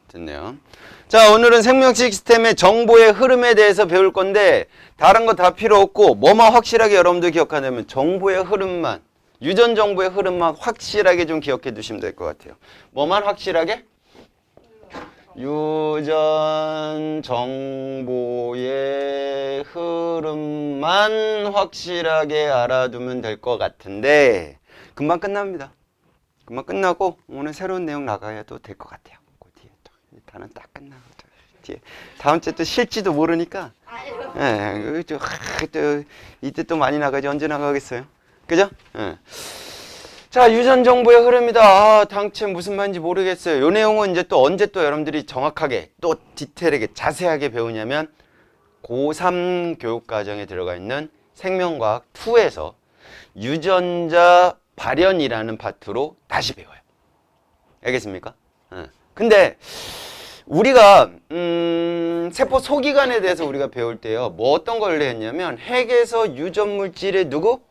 됐네요. 자, 오늘은 생명 시스템의 정보의 흐름에 대해서 배울 건데 다른 거 다 필요 없고 뭐만 확실하게 여러분들 기억하냐면 정보의 흐름만, 유전 정보의 흐름만 확실하게 좀 기억해 두시면 될 것 같아요. 뭐만 확실하게? 유전 정보의 흐름만 확실하게 알아두면 될 것 같은데 금방 끝납니다. 금방 끝나고 오늘 새로운 내용 나가야 또 될 것 같아요. 그 뒤에 또 단은 딱 끝나고 또 뒤에 다음 주에 또 쉴지도 모르니까 또 이때 또 많이 나가지 언제 나가겠어요? 그죠? 자, 유전 정보의 흐름이다. 당최 무슨 말인지 모르겠어요. 이 내용은 이제 또 언제 또 여러분들이 정확하게 또 디테일하게 자세하게 배우냐면 고3 교육과정에 들어가 있는 생명과학 2에서 유전자 발현이라는 파트로 다시 배워요. 알겠습니까? 근데 우리가 세포 소기관에 대해서 우리가 배울 때요. 뭐 어떤 걸 했냐면 핵에서 유전 물질의 누구?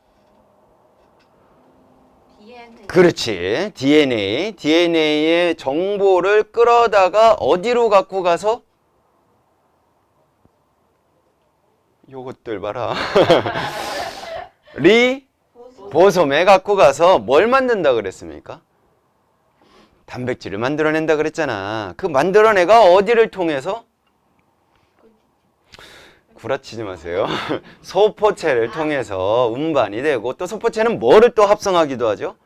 그렇지. DNA의 정보를 끌어다가 어디로 갖고 가서 요것들 봐라. 리보솜에 갖고 가서 뭘 만든다 그랬습니까? 단백질을 만들어낸다 그랬잖아. 그 만들어내가 어디를 통해서? 구라치지 마세요. 소포체를 통해서 운반이 되고 또 소포체는 뭐를 또 합성하기도 하죠?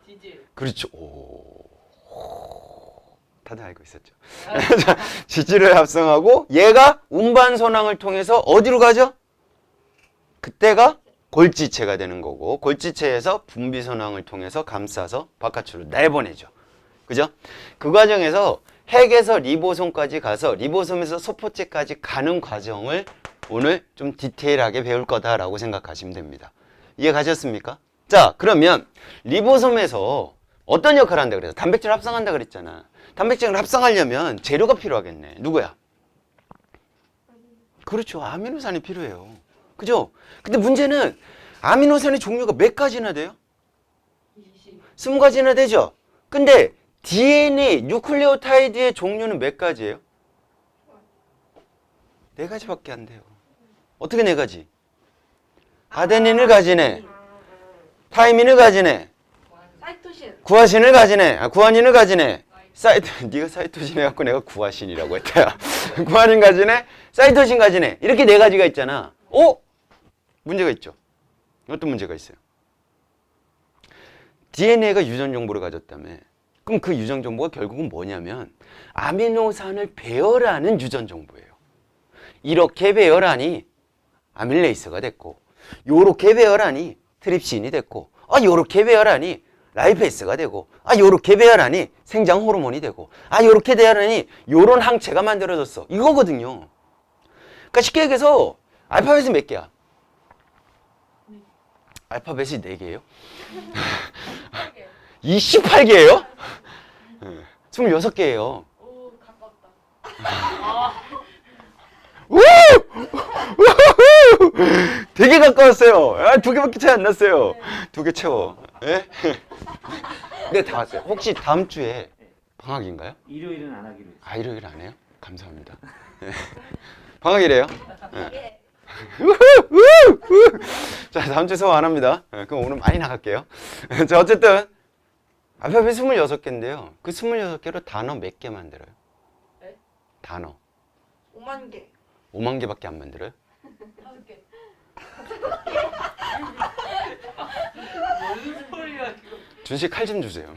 그렇죠. 다들 알고 있었죠. 지질을 합성하고 얘가 운반 선항을 통해서 어디로 가죠? 그때가 골지체가 되는 거고 골지체에서 분비 선항을 통해서 감싸서 바깥으로 내보내죠. 그죠? 그 과정에서 핵에서 리보솜까지 가서 리보솜에서 소포체까지 가는 과정을 오늘 좀 디테일하게 배울 거다라고 생각하시면 됩니다. 이해 가셨습니까? 자, 그러면 리보솜에서 어떤 역할을 한다 그래서 단백질을 합성한다 그랬잖아. 단백질을 합성하려면 재료가 필요하겠네. 누구야? 그렇죠. 아미노산이 필요해요. 그죠? 근데 문제는 아미노산의 종류가 몇 가지나 돼요? 20가지나 되죠? 근데 DNA, 뉴클레오타이드의 종류는 몇 가지예요? 4가지밖에 안 돼요. 어떻게 4가지? 아데닌을 가지네. 타이민을 가지네. 구아신을 가지네. 구아닌을 가지네. 네가 사이토신 해갖고 내가 구아신이라고 했다. 구아닌 가지네. 사이토신 가지네. 이렇게 4가지가 있잖아. 문제가 있죠. 어떤 문제가 있어요? DNA가 유전 정보를 가졌다며. 그럼 그 유전 정보가 결국은 뭐냐면 아미노산을 배열하는 유전 정보예요. 이렇게 배열하니 아밀레이스가 됐고, 요렇게 배열하니 트립신이 됐고, 요렇게 배열하니 라이페이스가 되고, 요렇게 배열하니 생장 호르몬이 되고, 요렇게 배열하니 요런 항체가 만들어졌어. 이거거든요. 그러니까 쉽게 얘기해서 알파벳이 몇 개야? 알파벳이 4개예요? 28개예요? 26개예요. 오, 가깝다. 되게 가까웠어요. 2개밖에 차이 안 났어요. 2개 채워. 네? 네, 다 왔어요. 혹시 다음 주에 방학인가요? 일요일은 안 하기로 했어요. 일요일 안 해요? 감사합니다. 네. 방학이래요? 네. 자, 다음 주에 수업 안 합니다. 그럼 오늘 많이 나갈게요. 자, 어쨌든 알파벳 26개인데요. 그 26개로 단어 몇 개 만들어요? 네? 단어. 5만 개. 5만 개밖에 안 만들어요? 5개. 뭔 소리야 지금? 준씨 칼 좀 주세요.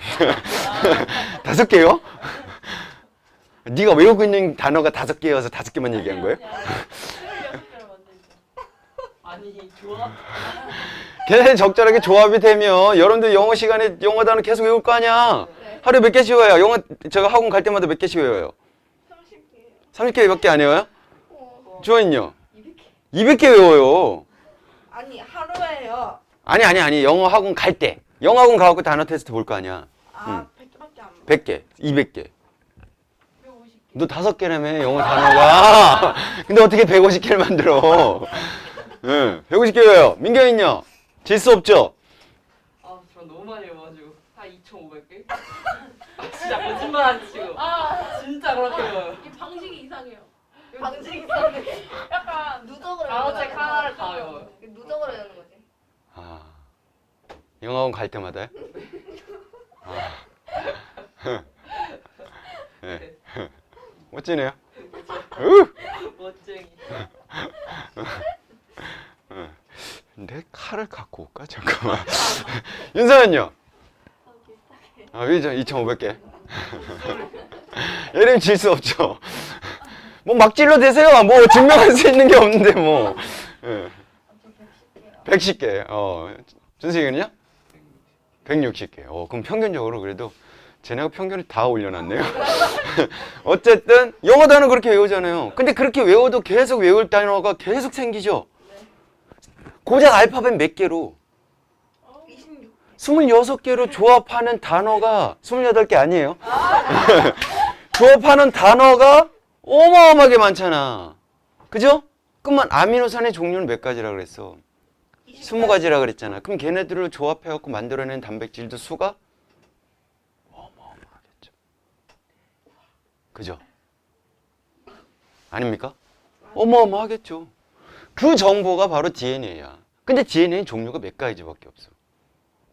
5개요? 네가 외우고 있는 단어가 5개여서 5개만 얘기한 거예요? 26개를 만들죠. 아니 좋아? 걔네 적절하게 조합이 되면 여러분들 영어 시간에 영어 단어 계속 외울 거 아니야. 하루에 몇 개씩 외워요? 영어 제가 학원 갈 때마다 몇 개씩 외워요? 30개. 30개밖에 안 외워요? 주원이요? 200개. 200개 외워요. 아니, 하루에요. 아니 영어 학원 갈 때. 영어 학원 가갖고 단어 테스트 볼 거 아니야. 100개밖에 안 100개, 200개. 150개. 너 5개라며 영어 단어가. 근데 어떻게 150개를 만들어? 응, 150개 외워요. 민경이는요? 질 수 없죠? 저 너무 많이 해가지고 한 2,500개? 진짜 거짓말 안 치고. 아, 진짜 그렇게 보여요. 이 방식이 이상해요. 방식이 이상해. 약간 누적을 단어책 하나를 다 외워요. 누적을 해야 하는 거지. 아, 영화관 갈 때마다요? 아. 네. 멋지네요. 멋쟁이. 내 칼을 갖고 올까? 잠깐만. 윤서연요. 아, 위저 2,500개. 얘는 질 수 없죠. 뭐 막 질러 대세요. 뭐 증명할 수 있는 게 없는데 뭐. 예. 110개. 준식이는요? 160개. 그럼 평균적으로 그래도 쟤네가 평균을 다 올려놨네요. 어쨌든 영어 단어 그렇게 외우잖아요. 근데 그렇게 외워도 계속 외울 단어가 계속 생기죠. 고작 알파벳 몇 개로 26. 26개로 조합하는 단어가 28개 아니에요? 조합하는 단어가 어마어마하게 많잖아. 그죠? 그러면 아미노산의 종류는 몇 가지라 그랬어? 20가지라 그랬잖아. 그럼 걔네들을 조합해갖고 만들어낸 단백질도 수가 어마어마하겠죠. 그죠? 아닙니까? 어마어마하겠죠. 그 정보가 바로 DNA야. 근데 DNA는 종류가 몇 가지밖에 없어.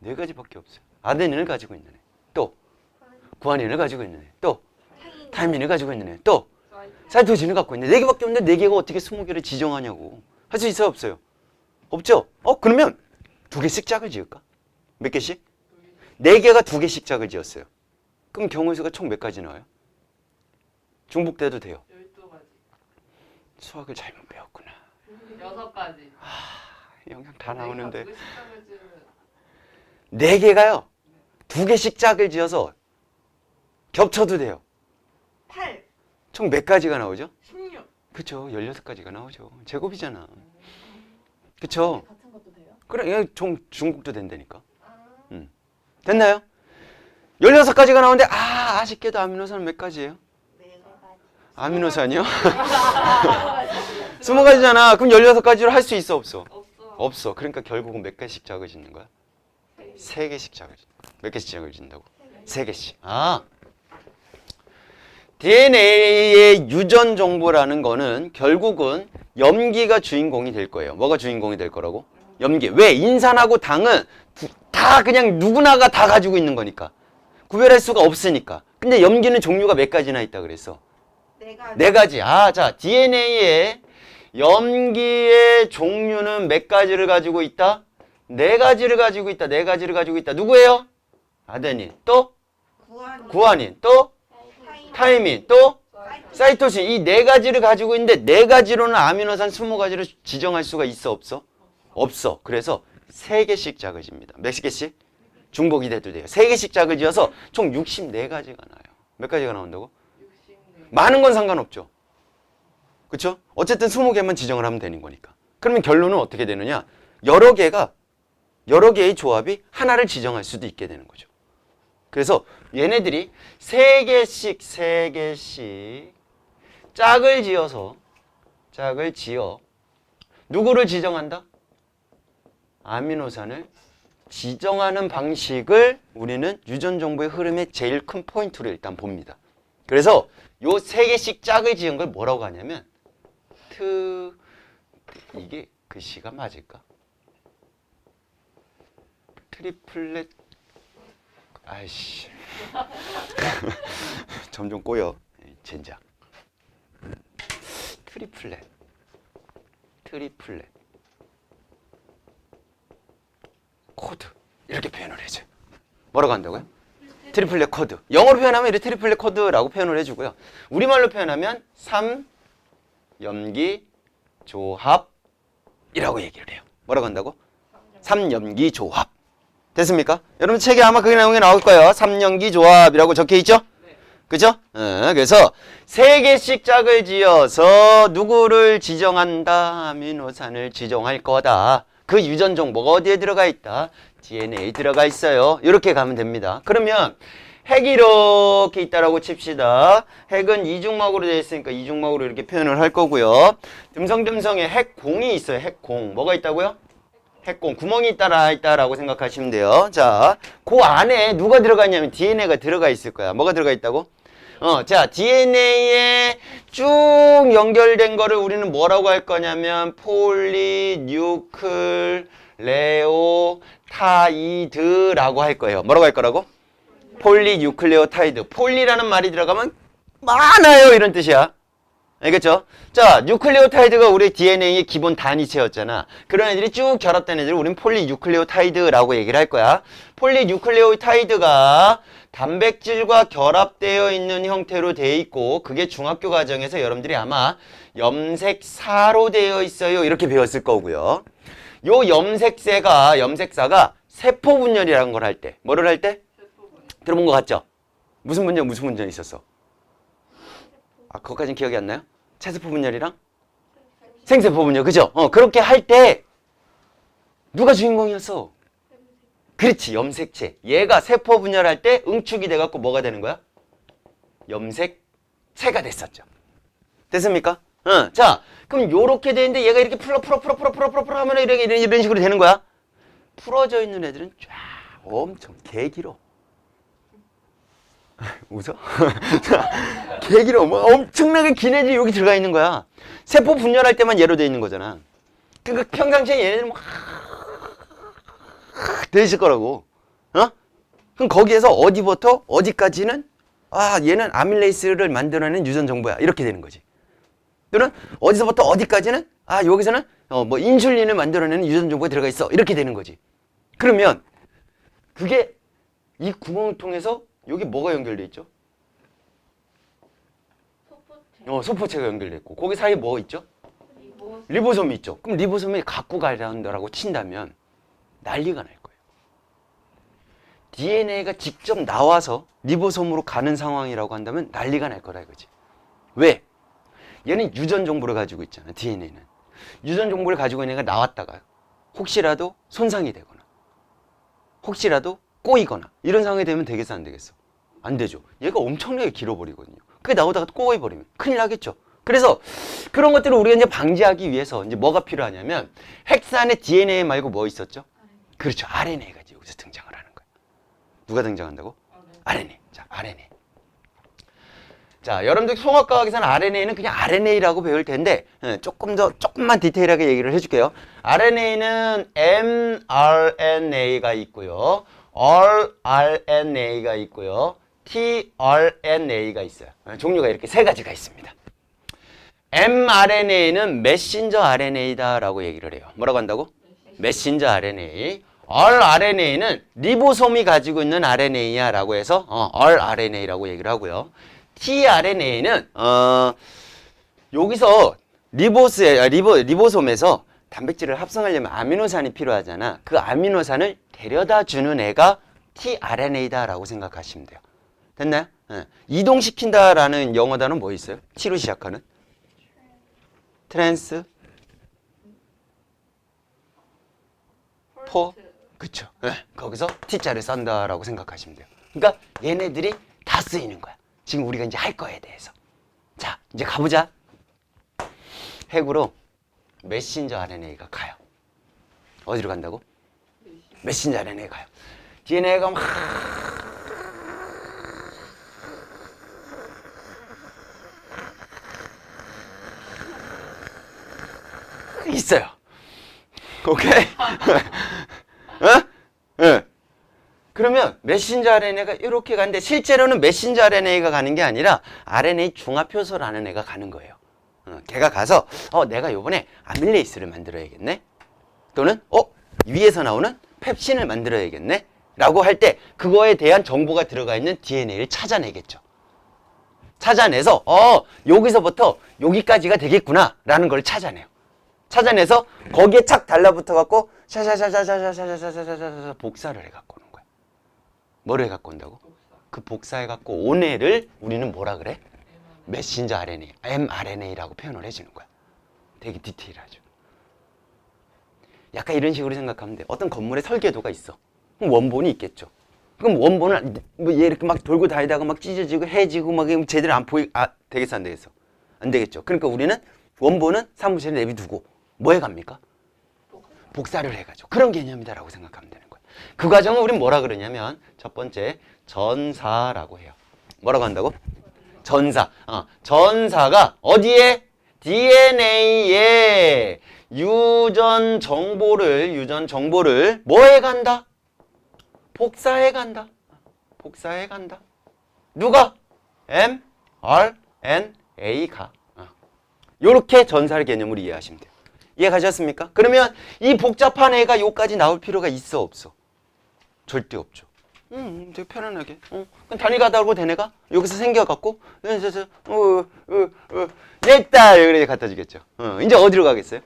4가지밖에 없어요. 아데닌을 가지고 있는 애. 또 구아닌을 가지고 있는 애. 또 타이민을 가지고 있는 애. 또 사이토신을 갖고 있는 애. 4개밖에 없는데 4개가 어떻게 20개를 지정하냐고. 할 수 있어요? 없어요? 없죠? 그러면 2개씩 짝을 지을까? 몇 개씩? 4개가 2개씩 짝을 지었어요. 그럼 경우의 수가 총 몇 가지 나와요? 중복돼도 돼요. 12가지. 수학을 잘못 배웠구나. 6가지. 영양 다 나오는데. 4 4개가요. 2개씩 짝을 지어서 겹쳐도 돼요. 8. 총 몇 가지가 나오죠? 16. 그쵸. 16가지가 나오죠. 제곱이잖아. 그쵸. 같은 것도 돼요? 그래, 얘 중국도 된다니까. 됐나요? 16가지가 나오는데, 아쉽게도 아미노산은 몇 가지예요? 4가지. 아미노산이요? 20가지잖아. 그럼 16가지로 할 수 있어, 없어? 없어. 없어. 그러니까 결국은 몇 개씩 짝을 짓는 거야? 3개씩 짝을 짓는 거야. 몇 개씩 짝을 짓는다고? 3개씩. DNA의 유전 정보라는 거는 결국은 염기가 주인공이 될 거예요. 뭐가 주인공이 될 거라고? 염기. 왜? 인산하고 당은 다 그냥 누구나가 다 가지고 있는 거니까. 구별할 수가 없으니까. 근데 염기는 종류가 몇 가지나 있다 그랬어? 4가지. 4가지. 자, DNA의 염기의 종류는 몇 가지를 가지고 있다? 4가지를 가지고 있다. 4가지를 가지고 있다. 누구예요? 아데닌. 또? 구아닌. 또? 타이민. 또? 사이토신. 이 4가지를 가지고 있는데 4가지로는 아미노산 20가지를 지정할 수가 있어? 없어? 없어. 그래서 3개씩 짝을 집니다. 몇 개씩? 중복이 돼도 돼요. 3개씩 짝을 지어서 총 64가지가 나요. 몇 가지가 나온다고? 64. 많은 건 상관없죠. 그렇죠? 어쨌든 20개만 지정을 하면 되는 거니까. 그러면 결론은 어떻게 되느냐? 여러 개의 조합이 하나를 지정할 수도 있게 되는 거죠. 그래서 얘네들이 3개씩 짝을 지어 누구를 지정한다? 아미노산을 지정하는 방식을 우리는 유전 정보의 흐름의 제일 큰 포인트로 일단 봅니다. 그래서 요 3개씩 짝을 지은 걸 뭐라고 하냐면 이게 글씨가 맞을까? 트리플렛 아이씨 점점 꼬여 젠장. 트리플렛 코드 이렇게 표현을 해줘요. 뭐라고 한다고요? 트리플렛 코드. 영어로 표현하면 이렇게 트리플렛 코드라고 표현을 해주고요. 우리말로 표현하면 3염기 조합이라고 얘기를 해요. 뭐라고 한다고? 3염기 조합. 됐습니까? 여러분 책에 아마 그 내용이 나올 거예요. 3염기 조합이라고 적혀 있죠? 네. 그죠? 그래서 3개씩 짝을 지어서 누구를 지정한다? 아미노산을 지정할 거다. 그 유전 정보가 어디에 들어가 있다? DNA 들어가 있어요. 이렇게 가면 됩니다. 그러면 핵이 이렇게 있다라고 칩시다. 핵은 이중막으로 되어 있으니까 이중막으로 이렇게 표현을 할 거고요. 듬성듬성에 핵공이 있어요. 핵공. 뭐가 있다고요? 핵공 구멍이 있다라고 생각하시면 돼요. 자, 그 안에 누가 들어가 있냐면 DNA가 들어가 있을 거야. 뭐가 들어가 있다고? 자, DNA에 쭉 연결된 거를 우리는 뭐라고 할 거냐면 폴리뉴클레오타이드라고 할 거예요. 뭐라고 할 거라고? 폴리뉴클레오타이드. 폴리라는 말이 들어가면 많아요 이런 뜻이야. 알겠죠? 자, 뉴클레오타이드가 우리 DNA의 기본 단위체였잖아. 그런 애들이 쭉 결합된 애들을 우린 폴리뉴클레오타이드라고 얘기를 할 거야. 폴리뉴클레오타이드가 단백질과 결합되어 있는 형태로 되어 있고 그게 중학교 과정에서 여러분들이 아마 염색사로 되어 있어요. 이렇게 배웠을 거고요. 요 염색사가 세포분열이라는 걸 할 때, 뭐를 할 때? 들어본 것 같죠? 무슨 분열 있었어? 그것까지는 기억이 안 나요? 체세포 분열이랑? 생세포 분열, 그죠? 그렇게 할 때 누가 주인공이었어? 그렇지, 염색체. 얘가 세포 분열할 때 응축이 돼갖고 뭐가 되는 거야? 염색체가 됐었죠. 됐습니까? 자, 그럼 요렇게 되는데 얘가 이렇게 풀어 하면 이런 식으로 되는 거야? 풀어져 있는 애들은 쫙 엄청 개길어. 웃어? 개 길어. 뭐 엄청나게 긴 애들이 여기 들어가 있는 거야. 세포 분열할 때만 얘로 돼 있는 거잖아. 그러니까 평상시에 얘네들은 막 돼 있을 거라고. 그럼 거기에서 어디부터 어디까지는 얘는 아밀레이스를 만들어내는 유전 정보야. 이렇게 되는 거지. 또는 어디서부터 어디까지는 여기서는 뭐 인슐린을 만들어내는 유전 정보가 들어가 있어. 이렇게 되는 거지. 그러면 그게 이 구멍을 통해서 여기 뭐가 연결돼 있죠? 소포체. 소포체가 연결돼 있고 거기 사이에 뭐 있죠? 리보솜이 있죠. 그럼 리보솜이 갖고 가려고 친다면 난리가 날 거예요. DNA가 직접 나와서 리보솜으로 가는 상황이라고 한다면 난리가 날 거라 이거지. 왜? 얘는 유전 정보를 가지고 있잖아. DNA는. 유전 정보를 가지고 있는 애가 나왔다가 혹시라도 손상이 되거나 혹시라도 꼬이거나 이런 상황이 되면 되겠어 안 되겠어? 안 되죠. 얘가 엄청나게 길어버리거든요. 그게 나오다가 꼬여버리면 큰일 나겠죠. 그래서 그런 것들을 우리가 이제 방지하기 위해서 이제 뭐가 필요하냐면 핵산에 DNA 말고 뭐 있었죠? 그렇죠. RNA가 이제 여기서 등장을 하는 거야. 누가 등장한다고? RNA. 자, RNA. 자, 여러분들 송화과학에서는 RNA는 그냥 RNA라고 배울 텐데 조금만 디테일하게 얘기를 해줄게요. RNA는 mRNA가 있고요. rRNA가 있고요. tRNA가 있어요. 종류가 이렇게 세 가지가 있습니다. mRNA는 메신저 RNA다라고 얘기를 해요. 뭐라고 한다고? 메신저 RNA. rRNA는 리보솜이 가지고 있는 RNA야라고 해서 rRNA라고 얘기를 하고요. tRNA는 여기서 리보솜에서 단백질을 합성하려면 아미노산이 필요하잖아. 그 아미노산을 데려다 주는 애가 tRNA다라고 생각하시면 돼요. 됐나요? 이동시킨다라는 영어 단어 뭐 있어요? T로 시작하는? 트랜스 포 그쵸. 거기서 T자를 쓴다라고 생각하시면 돼요. 그러니까 얘네들이 다 쓰이는 거야. 지금 우리가 이제 할 거에 대해서. 자, 이제 가보자. 핵으로 메신저 RNA가 가요. 어디로 간다고? 메신저 RNA가 가요. DNA가 막 있어요. 오케이? 그러면 메신저 RNA가 이렇게 가는데 실제로는 메신저 RNA가 가는 게 아니라 RNA 중화표소라는 애가 가는 거예요. 걔가 가서 내가 요번에 아밀레이스를 만들어야겠네. 또는 위에서 나오는 펩신을 만들어야겠네. 라고 할 때 그거에 대한 정보가 들어가 있는 DNA를 찾아내겠죠. 찾아내서 여기서부터 여기까지가 되겠구나 라는 걸 찾아내요. 찾아내서 거기에 착 달라붙어 갖고 샤샤샤샤샤샤샤샤샤샤 복사를 해 갖고 오는 거야. 뭐를 해 갖고 온다고? 그 복사해 갖고 온 애를 우리는 뭐라 그래? 메신저 RNA, mRNA라고 표현을 해주는 거야. 되게 디테일하죠. 약간 이런 식으로 생각하면 돼. 어떤 건물에 설계도가 있어. 그럼 원본이 있겠죠. 그럼 원본을 뭐 얘 이렇게 막 돌고 다니다가 막 찢어지고 해지고 막 제대로 안 되겠어 안 되겠어? 안 되겠죠. 그러니까 우리는 원본은 사무실에 내비두고 뭐해 갑니까? 복사를 해가지고 그런 개념이다라고 생각하면 되는 거예요. 그 과정을 우린 뭐라 그러냐면 첫 번째 전사라고 해요. 뭐라고 한다고? 전사. 전사가 어디에? DNA에 유전 정보를 뭐해 간다? 복사해 간다. 복사해 간다. 누가? mRNA가. 요렇게 전사의 개념으로 이해하시면 돼요. 이해 가셨습니까? 그러면 이 복잡한 애가 요까지 나올 필요가 있어 없어? 절대 없죠. 되게 편안하게. 그럼 단위 가다 오고 되네가 여기서 생겨갖고 됐다 이렇게 갖다 주겠죠. 이제 어디로 가겠어요?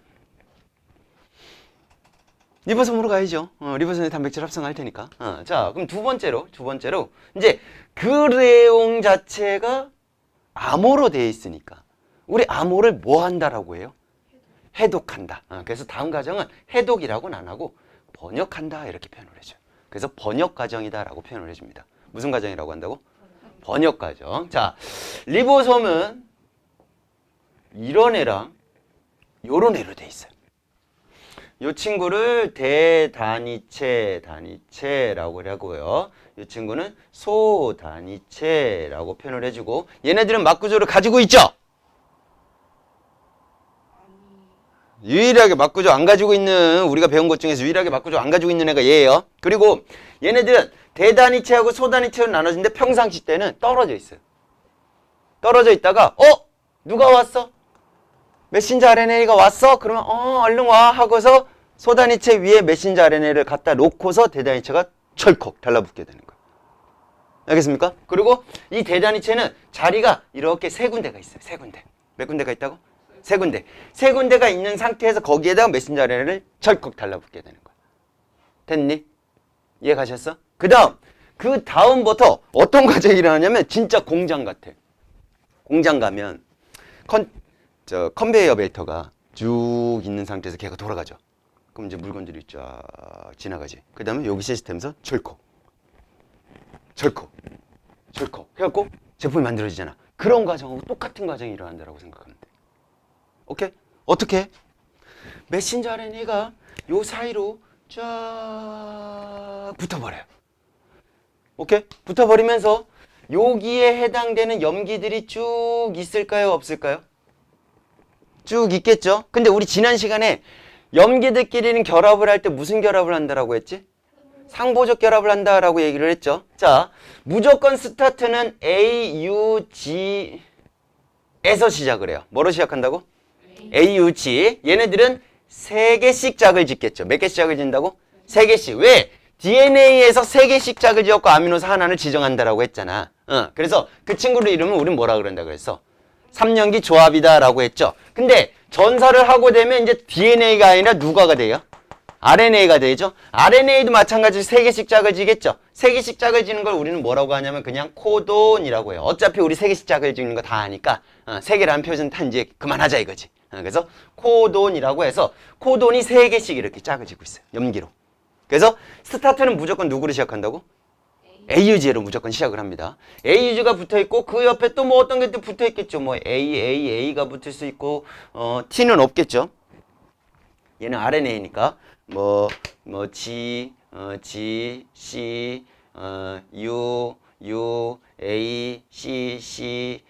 리보솜으로 가야죠. 리보솜에 단백질 합성할 테니까. 자, 그럼 두 번째로 이제 그 내용 자체가 암호로 되어 있으니까 우리 암호를 뭐 한다라고 해요? 해독한다. 그래서 다음 과정은 해독이라고는 안 하고 번역한다 이렇게 표현을 해줘요. 그래서 번역 과정이다라고 표현을 해줍니다. 무슨 과정이라고 한다고? 번역 과정. 자, 리보솜은 이런 애랑 요런 애로 돼 있어요. 이 친구를 대단위체라고 하고요. 이 친구는 소단위체라고 표현을 해주고 얘네들은 막구조를 가지고 있죠? 유일하게 막구조 안 가지고 있는 우리가 배운 것 중에서 유일하게 막구조 안 가지고 있는 애가 얘예요. 그리고 얘네들은 대단위체하고 소단위체로 나눠지는데 평상시 때는 떨어져 있어요. 떨어져 있다가 누가 왔어? 메신저 RNA가 왔어? 그러면 얼른 와 하고서 소단위체 위에 메신저 RNA를 갖다 놓고서 대단위체가 철컥 달라붙게 되는 거예요. 알겠습니까? 그리고 이 대단위체는 자리가 이렇게 세 군데가 있어요. 세 군데. 몇 군데가 있다고? 세 군데. 세 군데가 있는 상태에서 거기에다가 메신저 RNA를 철컥 달라붙게 되는 거야. 됐니? 이해 가셨어? 그 다음부터 어떤 과정이 일어나냐면 진짜 공장 같아. 공장 가면 컨베이어 벨트가 쭉 있는 상태에서 걔가 돌아가죠. 그럼 이제 물건들이 쫙 지나가지. 그 다음에 여기 시스템에서 철컥 해갖고 제품이 만들어지잖아. 그런 과정하고 똑같은 과정이 일어난다고 생각하면 돼. 오케이? 어떻게? 메신저 RNA가 요 사이로 쫙 붙어버려요. 오케이? 붙어버리면서 여기에 해당되는 염기들이 쭉 있을까요? 없을까요? 쭉 있겠죠? 근데 우리 지난 시간에 염기들끼리는 결합을 할 때 무슨 결합을 한다라고 했지? 상보적 결합을 한다라고 얘기를 했죠. 자, 무조건 스타트는 AUG에서 시작을 해요. 뭐로 시작한다고? AUG. 얘네들은 3개씩 짝을 짓겠죠. 몇 개씩 짝을 짓는다고? 3개씩. 왜? DNA에서 3개씩 짝을 지었고 아미노산 하나를 지정한다라고 했잖아. 그래서 그 친구를 이름은 우린 뭐라 그런다 그랬어? 3연기 조합이다라고 했죠. 근데 전사를 하고 되면 이제 DNA가 아니라 누가가 돼요? RNA가 되죠. RNA도 마찬가지로 3개씩 짝을 지겠죠. 3개씩 짝을 지는 걸 우리는 뭐라고 하냐면 그냥 코돈이라고 해요. 어차피 우리 3개씩 짝을 지는 거 다 아니까 3개라는 표현 다 이제 그만하자 이거지. 그래서 코돈이라고 해서 코돈이 3개씩 이렇게 짝을 지고 있어요. 염기로. 그래서 스타트는 무조건 누구로 시작한다고? AUG로 무조건 시작을 합니다. AUG가 붙어있고 그 옆에 또 뭐 어떤 게 또 붙어있겠죠. 뭐 A가 붙을 수 있고 T는 없겠죠. 얘는 RNA니까 G, C, U, A, C,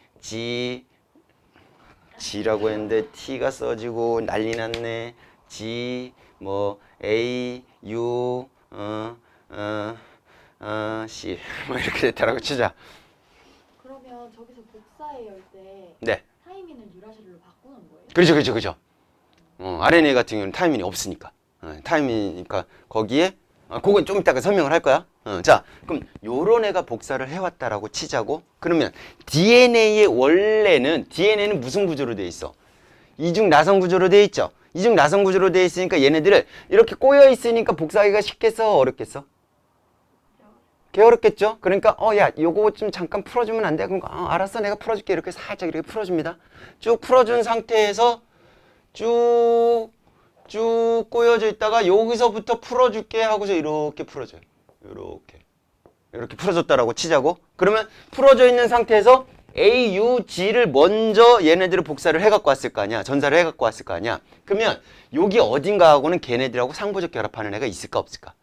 G라고 했는데 T가 써지고 난리 났네. G, A, U, C 이렇게 됐다라고 치자. 그러면 저기서 복사해 열 때 네. 타이밍을 유라실로 바꾸는 거예요? 그렇죠. RNA 같은 경우는 타이밍이 없으니까. 타이밍이니까 거기에 그건 좀 이따가 설명을 할 거야. 자, 그럼 요런 애가 복사를 해왔다라고 치자고. 그러면 DNA는 무슨 구조로 돼 있어? 이중 나선 구조로 돼 있죠. 이중 나선 구조로 돼 있으니까 얘네들을 이렇게 꼬여 있으니까 복사하기가 쉽겠어, 어렵겠어? 어렵겠죠? 그러니까 야 요거 좀 잠깐 풀어주면 안 돼? 그럼 알았어 내가 풀어줄게. 이렇게 살짝 이렇게 풀어줍니다. 쭉 풀어준 상태에서 쭉 꼬여져 있다가 여기서부터 풀어줄게 하고서 이렇게 풀어줘요. 이렇게 풀어줬다라고 치자고. 그러면 풀어져 있는 상태에서 A, U, G를 먼저 얘네들을 복사를 해갖고 왔을 거 아니야. 전사를 해갖고 왔을 거 아니야. 그러면 여기 어딘가하고는 걔네들하고 상부적 결합하는 애가 있을까 없을까?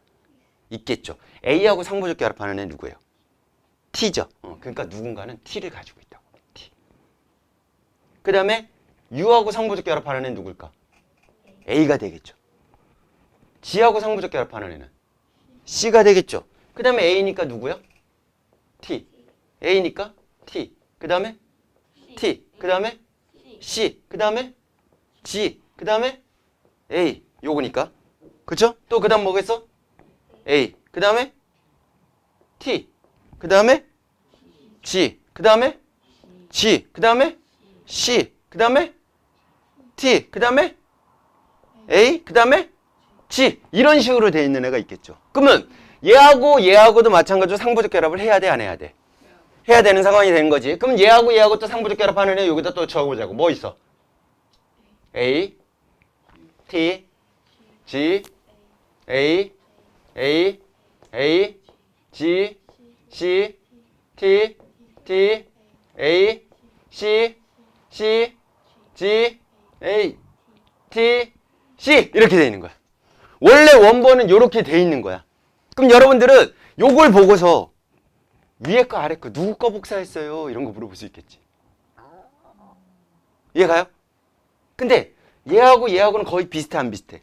있겠죠. A하고 상부적 결합하는 애 누구예요? T죠. 그러니까 누군가는 T를 가지고 있다고. T. 그 다음에 U하고 상부적 결합하는 애는 누굴까? A가 되겠죠. G하고 상부적 결합하는 애는 C가 되겠죠. 그 다음에 A니까 누구야? T. A니까 T. 그 다음에 T. 그 다음에 C. 그 다음에 G. 그 다음에 A. 요거니까. 그쵸? 또 그 다음 뭐겠어? A. 그 다음에 T. 그 다음에 G. 그 다음에 G. 그 다음에 C. 그 다음에 T. 그 다음에 A. 그 다음에 G. 이런 식으로 돼 있는 애가 있겠죠. 그러면 얘하고도 마찬가지로 상부적 결합을 해야 돼, 안 해야 돼? 해야 되는 상황이 되는 거지. 그럼 얘하고 또 상부적 결합하는 애 여기다 또 적어보자고. 뭐 있어? A, T, G, A, G, C, T, A, C, G, A, T, C 이렇게 돼 있는 거야. 원래 원본은 이렇게 돼 있는 거야. 그럼 여러분들은 요걸 보고서 위에 거 아래 거 누구 거 복사했어요? 이런 거 물어볼 수 있겠지. 이해가요? 근데 얘하고는 거의 비슷해 안 비슷해?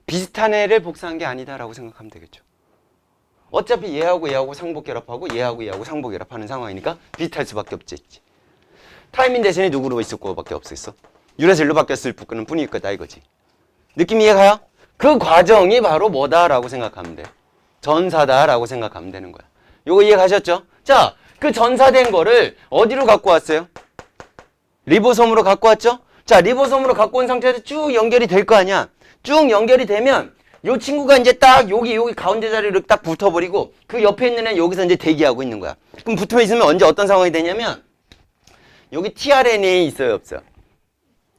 비슷한 애를 복사한 게 아니다라고 생각하면 되겠죠. 어차피 얘하고 상복 결합하고 얘하고 상복 결합하는 상황이니까 비슷할 수밖에 없지. 타이밍 대신에 누구로 있을 거밖에 없었어? 유래슬로 바뀌었을 뿐일 거다 이거지. 느낌 이해가요? 그 과정이 바로 뭐다라고 생각하면 돼. 전사다라고 생각하면 되는 거야. 요거 이해가셨죠? 자, 그 전사된 거를 어디로 갖고 왔어요? 리보솜으로 갖고 왔죠? 자, 리보솜으로 갖고 온 상태에서 쭉 연결이 될 거 아니야. 쭉 연결이 되면 요 친구가 이제 딱 여기 가운데 자리로 딱 붙어버리고 그 옆에 있는 애는 여기서 이제 대기하고 있는 거야. 그럼 붙어 있으면 언제 어떤 상황이 되냐면 여기 tRNA 있어요, 없어요?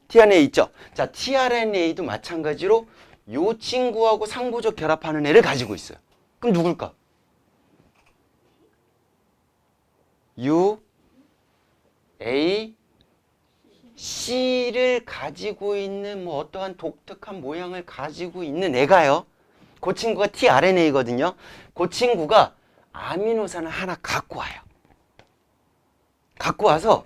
tRNA 있죠? 자, tRNA도 마찬가지로 요 친구하고 상부적 결합하는 애를 가지고 있어요. 그럼 누굴까? U, A, C를 가지고 있는 뭐 어떠한 독특한 모양을 가지고 있는 애가요. 그 친구가 tRNA거든요. 그 친구가 아미노산을 하나 갖고 와요. 갖고 와서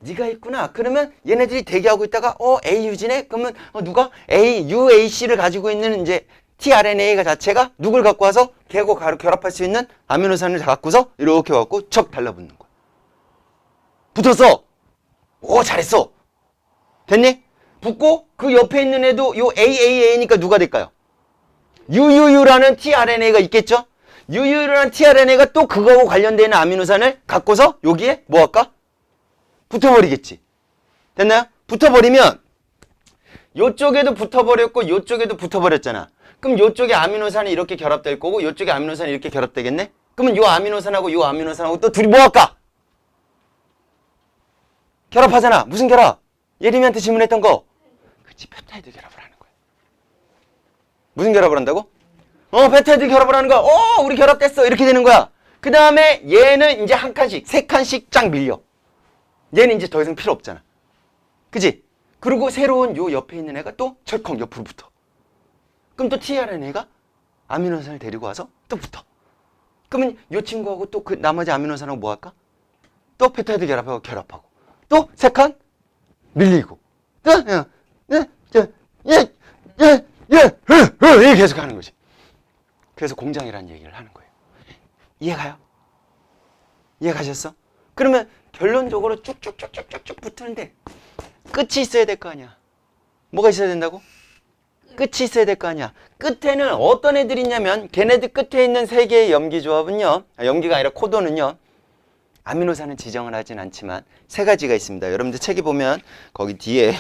네가 있구나. 그러면 얘네들이 대기하고 있다가 AU지네? 그러면 누가 UAC를 가지고 있는 이제 tRNA 자체가 누굴 갖고 와서 걔하고 결합할 수 있는 아미노산을 갖고서 이렇게 갖고 척 달라붙는 거야. 붙었어. 오, 잘했어. 됐니? 붙고 그 옆에 있는 애도 요 AAA니까 누가 될까요? UUU라는 tRNA가 있겠죠? UUU라는 tRNA가 또 그거하고 관련되어 있는 아미노산을 갖고서 여기에 뭐 할까? 붙어버리겠지. 됐나요? 붙어버리면 요쪽에도 붙어버렸고 요쪽에도 붙어버렸잖아. 그럼 요쪽에 아미노산이 이렇게 결합될 거고 요쪽에 아미노산이 이렇게 결합되겠네? 그러면 요 아미노산하고 요 아미노산하고 또 둘이 뭐 할까? 결합하잖아. 무슨 결합? 예림이한테 질문했던 거. 그치, 펩타이드 결합을 하는 거야. 무슨 결합을 한다고? 펩타이드 결합을 하는 거야. 우리 결합됐어. 이렇게 되는 거야. 그 다음에 얘는 이제 한 칸씩, 세 칸씩 쫙 밀려. 얘는 이제 더 이상 필요 없잖아. 그치? 그리고 새로운 요 옆에 있는 애가 또 철컹 옆으로 붙어. 그럼 또 tRNA가 아미노산을 데리고 와서 또 붙어. 그러면 요 친구하고 또 그 나머지 아미노산하고 뭐 할까? 또 펩타이드 결합하고. 또 세 칸 밀리고. 또 이렇게 계속 하는 거지. 그래서 공장이라는 얘기를 하는 거예요. 이해가요? 이해가셨어? 그러면 결론적으로 쭉쭉쭉쭉쭉 붙는데 끝이 있어야 될 거 아니야. 뭐가 있어야 된다고? 끝이 있어야 될 거 아니야. 끝에는 어떤 애들이 있냐면 걔네들 끝에 있는 세 개의 염기 조합은요. 염기가 아니라 코도는요. 아미노산은 지정을 하진 않지만 세 가지가 있습니다. 여러분들 책에 보면 거기 뒤에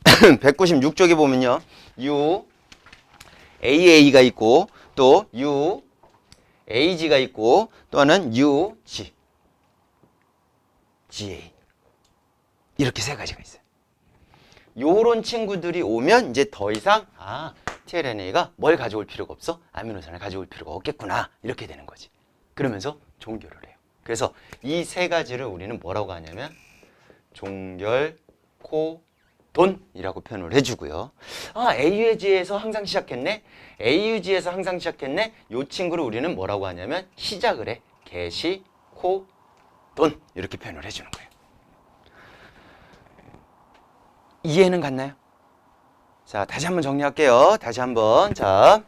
196쪽에 보면요. U, AA가 있고 또 U, AG가 있고 또 하나는 U, G, GA 이렇게 세 가지가 있어요. 요런 친구들이 오면 이제 더 이상 tRNA가 뭘 가져올 필요가 없어? 아미노산을 가져올 필요가 없겠구나. 이렇게 되는 거지. 그러면서 종결을 해요. 그래서 이 세 가지를 우리는 뭐라고 하냐면 종결코돈이라고 표현을 해주고요. 아, AUG에서 항상 시작했네? AUG에서 항상 시작했네? 이 친구를 우리는 뭐라고 하냐면 시작을 해. 개시코돈 이렇게 표현을 해주는 거예요. 이해는 갔나요? 자, 다시 한번 정리할게요. 다시 한번. 자,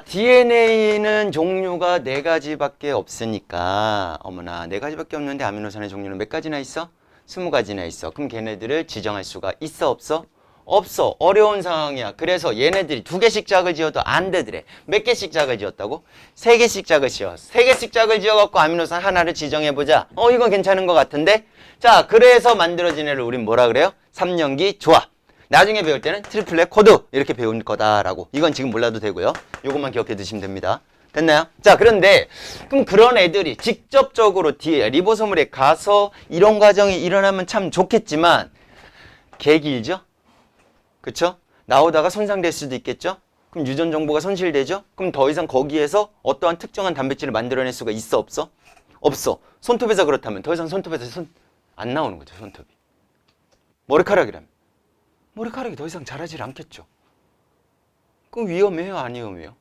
DNA는 종류가 4가지밖에 없으니까 어머나 4가지밖에 없는데 아미노산의 종류는 몇 가지나 있어? 20가지나 있어. 그럼 걔네들을 지정할 수가 있어 없어? 없어. 어려운 상황이야. 그래서 얘네들이 2개씩 짝을 지어도 안 되더래. 몇 개씩 짝을 지었다고? 3개씩 짝을 지어. 3개씩 짝을 지어갖고 아미노산 하나를 지정해보자. 이건 괜찮은 것 같은데? 자, 그래서 만들어진 애를 우린 뭐라 그래요? 3연기 조합. 나중에 배울 때는 트리플렛 코드 이렇게 배울 거다라고. 이건 지금 몰라도 되고요. 이것만 기억해 두시면 됩니다. 됐나요? 자, 그런데 그럼 그런 애들이 직접적으로 뒤에 리보소물에 가서 이런 과정이 일어나면 참 좋겠지만 개 길죠? 그쵸? 나오다가 손상될 수도 있겠죠? 그럼 유전 정보가 손실되죠? 그럼 더 이상 거기에서 어떠한 특정한 단백질을 만들어낼 수가 있어 없어? 없어. 손톱에서 그렇다면 더 이상 손톱에서 안 나오는 거죠. 손톱이. 머리카락이라면 머리카락이 더 이상 자라질 않겠죠. 그럼 위험해요? 안 위험해요?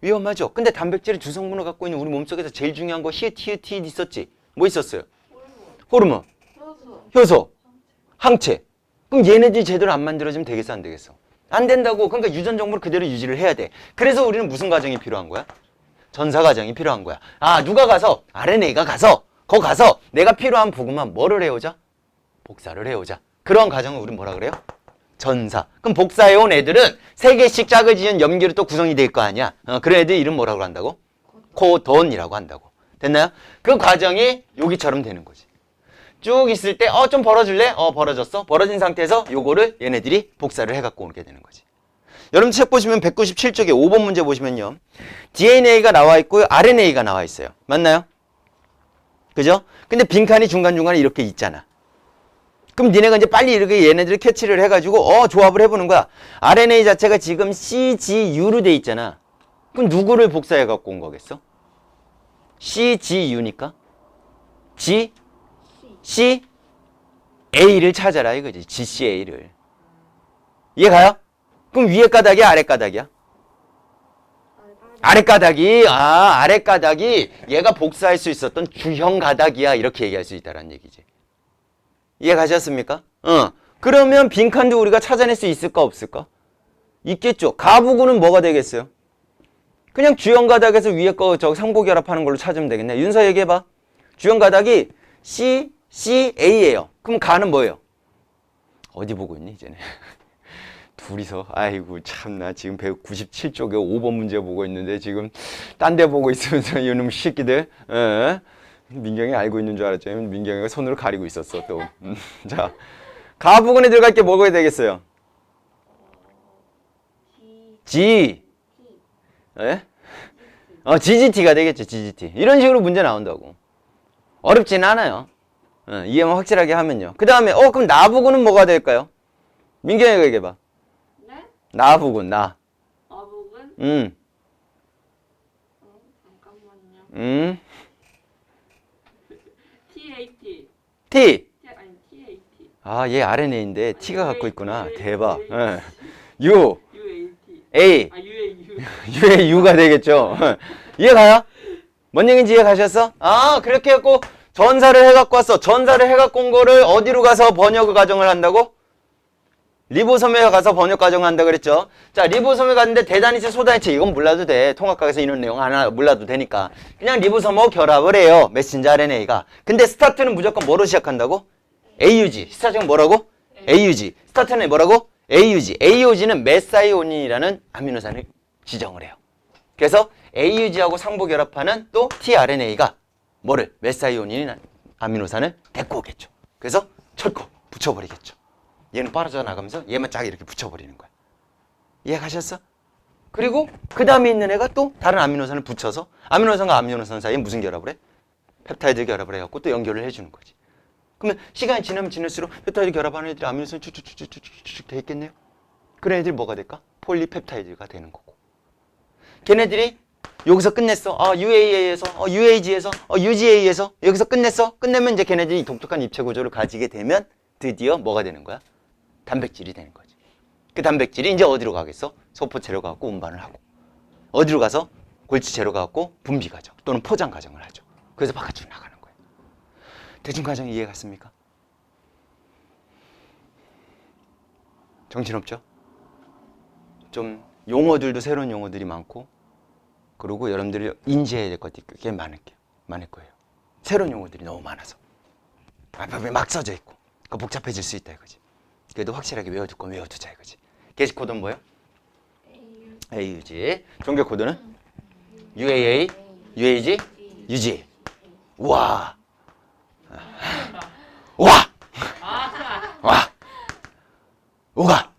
위험하죠. 근데 단백질의 주성분을 갖고 있는 우리 몸속에서 제일 중요한 거 히읗 있었지. 뭐 있었어요? 호르몬, 효소, 항체. 그럼 얘네들이 제대로 안 만들어지면 되겠어 안 되겠어? 안 된다고. 그러니까 유전 정보를 그대로 유지를 해야 돼. 그래서 우리는 무슨 과정이 필요한 거야? 전사 과정이 필요한 거야. 아, 누가 가서 RNA가 가서 거기 가서 내가 필요한 부분만 뭐를 해오자? 복사를 해오자. 그런 과정을 우리는 뭐라 그래요? 전사. 그럼 복사해온 애들은 3개씩 짝을 지은 염기로 또 구성이 될 거 아니야. 그런 애들 이름 뭐라고 한다고? 코돈이라고 한다고. 됐나요? 그 과정이 여기처럼 되는 거지. 쭉 있을 때 좀 벌어줄래? 벌어졌어. 벌어진 상태에서 요거를 얘네들이 복사를 해갖고 오게 되는 거지. 여러분 책 보시면 197쪽에 5번 문제 보시면요. DNA가 나와 있고요. RNA가 나와 있어요. 맞나요? 그죠? 근데 빈칸이 중간중간에 이렇게 있잖아. 그럼 니네가 이제 빨리 이렇게 얘네들을 캐치를 해가지고 조합을 해보는 거야. RNA 자체가 지금 CGU로 돼 있잖아. 그럼 누구를 복사해 갖고 온 거겠어? CGU니까 GCA를 찾아라 이거지. GCA를. 이해 가요? 그럼 위에 가닥이야 아래 가닥이야? 아래 가닥이 아래 가닥이 얘가 복사할 수 있었던 주형 가닥이야 이렇게 얘기할 수 있다는 얘기지. 이해 가셨습니까? 그러면 빈칸도 우리가 찾아낼 수 있을까 없을까? 있겠죠. 가부구는 뭐가 되겠어요? 그냥 주형 가닥에서 위에 거 상보 결합하는 걸로 찾으면 되겠네. 윤서 얘기해봐. 주형 가닥이 CCA예요. 그럼 가는 뭐예요? 어디 보고 있니 이제는? 둘이서 아이고 참나 지금 197쪽에 5번 문제 보고 있는데 지금 딴 데 보고 있으면서 이놈 새끼들 민경이 알고 있는 줄 알았죠. 민경이가 손으로 가리고 있었어 또. 자, 가 부분에 들어갈 게 뭐가 되겠어요? G. 예? GGT가 되겠죠. GGT. 이런 식으로 문제 나온다고. 어렵진 않아요. 이해만 확실하게 하면요. 그 다음에 그럼 나 부분은 뭐가 될까요? 민경이가 얘기해봐. 네? 나 부분 나. 어묵은? 잠깐만요. TAT. T. 아니 TAT. 아, 얘 RNA인데 T가 갖고 있구나. 대박. U. UAT. A. UAU. U의 U가 되겠죠. 이해 가요? 뭔 얘기인지 이해 가셨어? 그렇게 해갖고 전사를 해갖고 왔어. 전사를 해갖고 온 거를 어디로 가서 번역 과정을 한다고? 리보솜에 가서 번역 과정을 한다 그랬죠. 자, 리보솜에 갔는데 대단히체 소단위체 이건 몰라도 돼. 통합학에서 이런 내용 하나 몰라도 되니까. 그냥 리보솜하고 결합을 해요. 메신저 RNA가. 근데 스타트는 무조건 뭐로 시작한다고? AUG. 스타트는 뭐라고? AUG. 스타트는 뭐라고? AUG. AUG는 메사이오닌이라는 아미노산을 지정을 해요. 그래서 AUG하고 상보 결합하는 또 tRNA가 뭐를? 메사이오닌이라는 아미노산을 데리고 오겠죠. 그래서 철컥 붙여버리겠죠. 얘는 빠져나가면서 얘만 쫙 이렇게 붙여버리는 거야. 이해 가셨어? 그리고 그 다음에 있는 애가 또 다른 아미노산을 붙여서 아미노산과 아미노산 사이에 무슨 결합을 해? 펩타이드 결합을 해갖고 또 연결을 해주는 거지. 그러면 시간이 지나면 지날수록 펩타이드 결합하는 애들이 아미노산이 쭉쭉쭉쭉쭉 돼 있겠네요. 그런 애들이 뭐가 될까? 폴리펩타이드가 되는 거고. 걔네들이 여기서 끝냈어. UAA에서, UAG에서, UGA에서 여기서 끝냈어. 끝내면 이제 걔네들이 독특한 입체 구조를 가지게 되면 드디어 뭐가 되는 거야? 단백질이 되는 거지. 그 단백질이 이제 어디로 가겠어? 소포체로 가고 운반을 하고. 어디로 가서? 골지체로 가고 분비 과정 또는 포장 과정을 하죠. 그래서 바깥으로 나가는 거예요. 대중 과정 이해 갔습니까? 정신없죠? 좀 용어들도 새로운 용어들이 많고 그리고 여러분들이 인지해야 될 것들이 꽤 많을 거예요. 새로운 용어들이 너무 많아서 알파벳 막 써져 있고 그 복잡해질 수 있다 이거지. 그래도 확실하게 외워둘 건 외워두자 이거지. 게시 코드는 뭐예요? AUG. 종교 코드는 UAA, UAG, UG. 우와. 와. 와. 우가.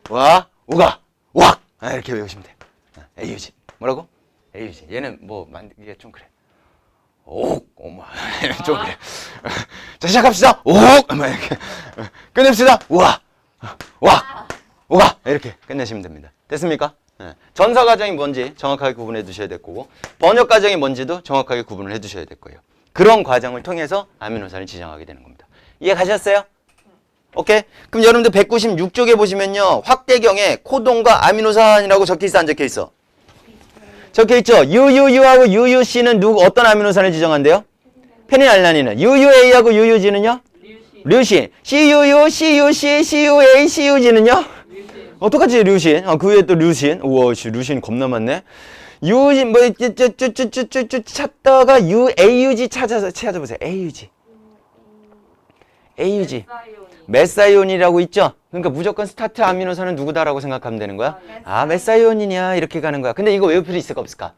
와. 우가. 와. 이렇게 외우시면 돼. AUG. 뭐라고? AUG. 얘는 뭐 만들기가 좀 그래. 오, 어머, 좀 그래. 자, 시작합시다. 오, 막 이렇게 끝냅시다. 우와, 와, 우와 이렇게 끝내시면 됩니다. 됐습니까? 네. 전사 과정이 뭔지 정확하게 구분해 두셔야 될 거고 번역 과정이 뭔지도 정확하게 구분을 해 두셔야 될 거예요. 그런 과정을 통해서 아미노산을 지정하게 되는 겁니다. 이해 가셨어요? 오케이. 그럼 여러분들 196쪽에 보시면요 확대경에 코돈과 아미노산이라고 적혀있어 안 적혀있어? 적혀있죠. UUU하고 UUC는 어떤 아미노산을 지정한대요? 페니알라닌은. UUA하고 UUG는요? 류신. CUU, CUC, CUA, CUG는요? 똑같이 류신. 그 위에 또 류신. 우와, 류신 겁나 많네. 유진 뭐 찾다가 AUG 찾아보세요. AUG. 메사이온이라고 있죠? 그러니까 무조건 스타트 아미노산은 누구다라고 생각하면 되는 거야? 메사이온이냐 이렇게 가는 거야. 근데 이거 외울 필요 있을까 없을까?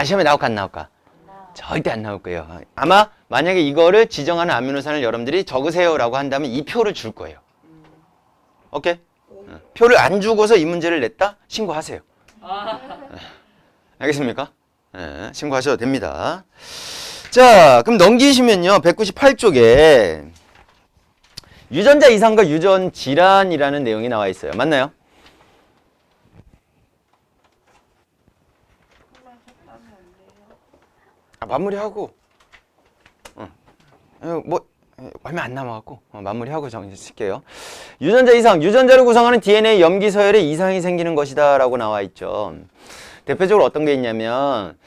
시험에 나올까 안 나올까? 절대 안 나올 거예요. 아마 만약에 이거를 지정하는 아미노산을 여러분들이 적으세요라고 한다면 이 표를 줄 거예요. 오케이? 표를 안 주고서 이 문제를 냈다? 신고하세요. 알겠습니까? 네, 신고하셔도 됩니다. 자, 그럼 넘기시면요. 198쪽에 유전자 이상과 유전 질환이라는 내용이 나와 있어요. 맞나요? 마무리하고 뭐 얼마 안 남아갖고 마무리하고 정리할게요. 유전자 이상, 유전자를 구성하는 DNA 염기 서열에 이상이 생기는 것이다 라고 나와 있죠. 대표적으로 어떤 게 있냐면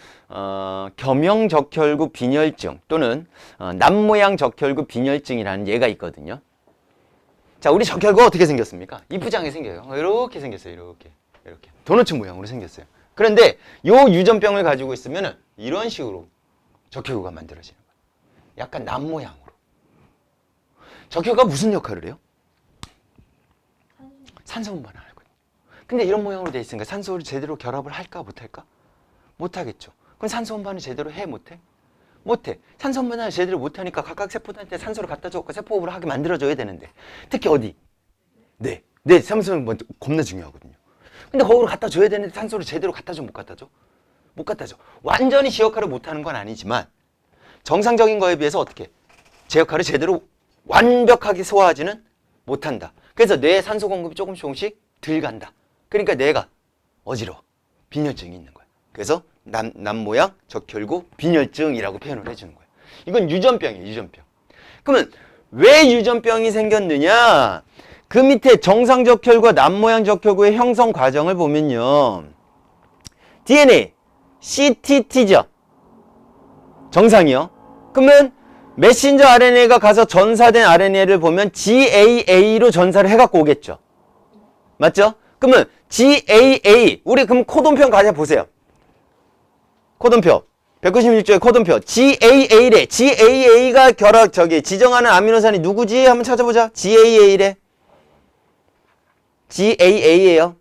겸형 적혈구 빈혈증 또는 남모양 적혈구 빈혈증이라는 예가 있거든요. 자, 우리 적혈구가 어떻게 생겼습니까? 이쁘장하게 생겨요. 이렇게 생겼어요. 이렇게 도너츠 모양으로 생겼어요. 그런데 요 유전병을 가지고 있으면 이런 식으로 적혈구가 만들어지는 거예요. 약간 남모양으로. 적혈구가 무슨 역할을 해요? 산소 운반을 하거든요. 근데 이런 모양으로 돼 있으니까 산소를 제대로 결합을 할까 못할까? 못하겠죠. 그럼 산소 운반을 제대로 해 못해? 못해. 산소 운반을 제대로 못하니까 각각 세포들한테 산소를 갖다 줬고 세포호흡을 하게 만들어줘야 되는데 특히 어디? 네, 산소는 먼저 겁나 중요하거든요. 근데 거기로 갖다 줘야 되는데 산소를 제대로 갖다 줘 못 갖다 줘? 못 갖다 줘. 완전히 지 역할을 못하는 건 아니지만 정상적인 거에 비해서 어떻게? 제 역할을 제대로 완벽하게 소화하지는 못한다. 그래서 뇌에 산소 공급이 조금씩 덜 간다. 그러니까 뇌가 어지러워. 빈혈증이 있는 거야. 그래서 남모양 적혈구 빈혈증이라고 표현을 해주는 거예요. 이건 유전병이에요. 유전병. 그러면 왜 유전병이 생겼느냐? 그 밑에 정상 적혈구와 남모양 적혈구의 형성 과정을 보면요. DNA, CTT죠. 정상이요. 그러면 메신저 RNA가 가서 전사된 RNA를 보면 GAA로 전사를 해갖고 오겠죠. 맞죠? 그러면 GAA, 우리 그럼 코돈표 가자 보세요. 코돈표. 196쪽에 코돈표. GAA래. GAA가 지정하는 아미노산이 누구지? 한번 찾아보자. GAA래. GAA예요.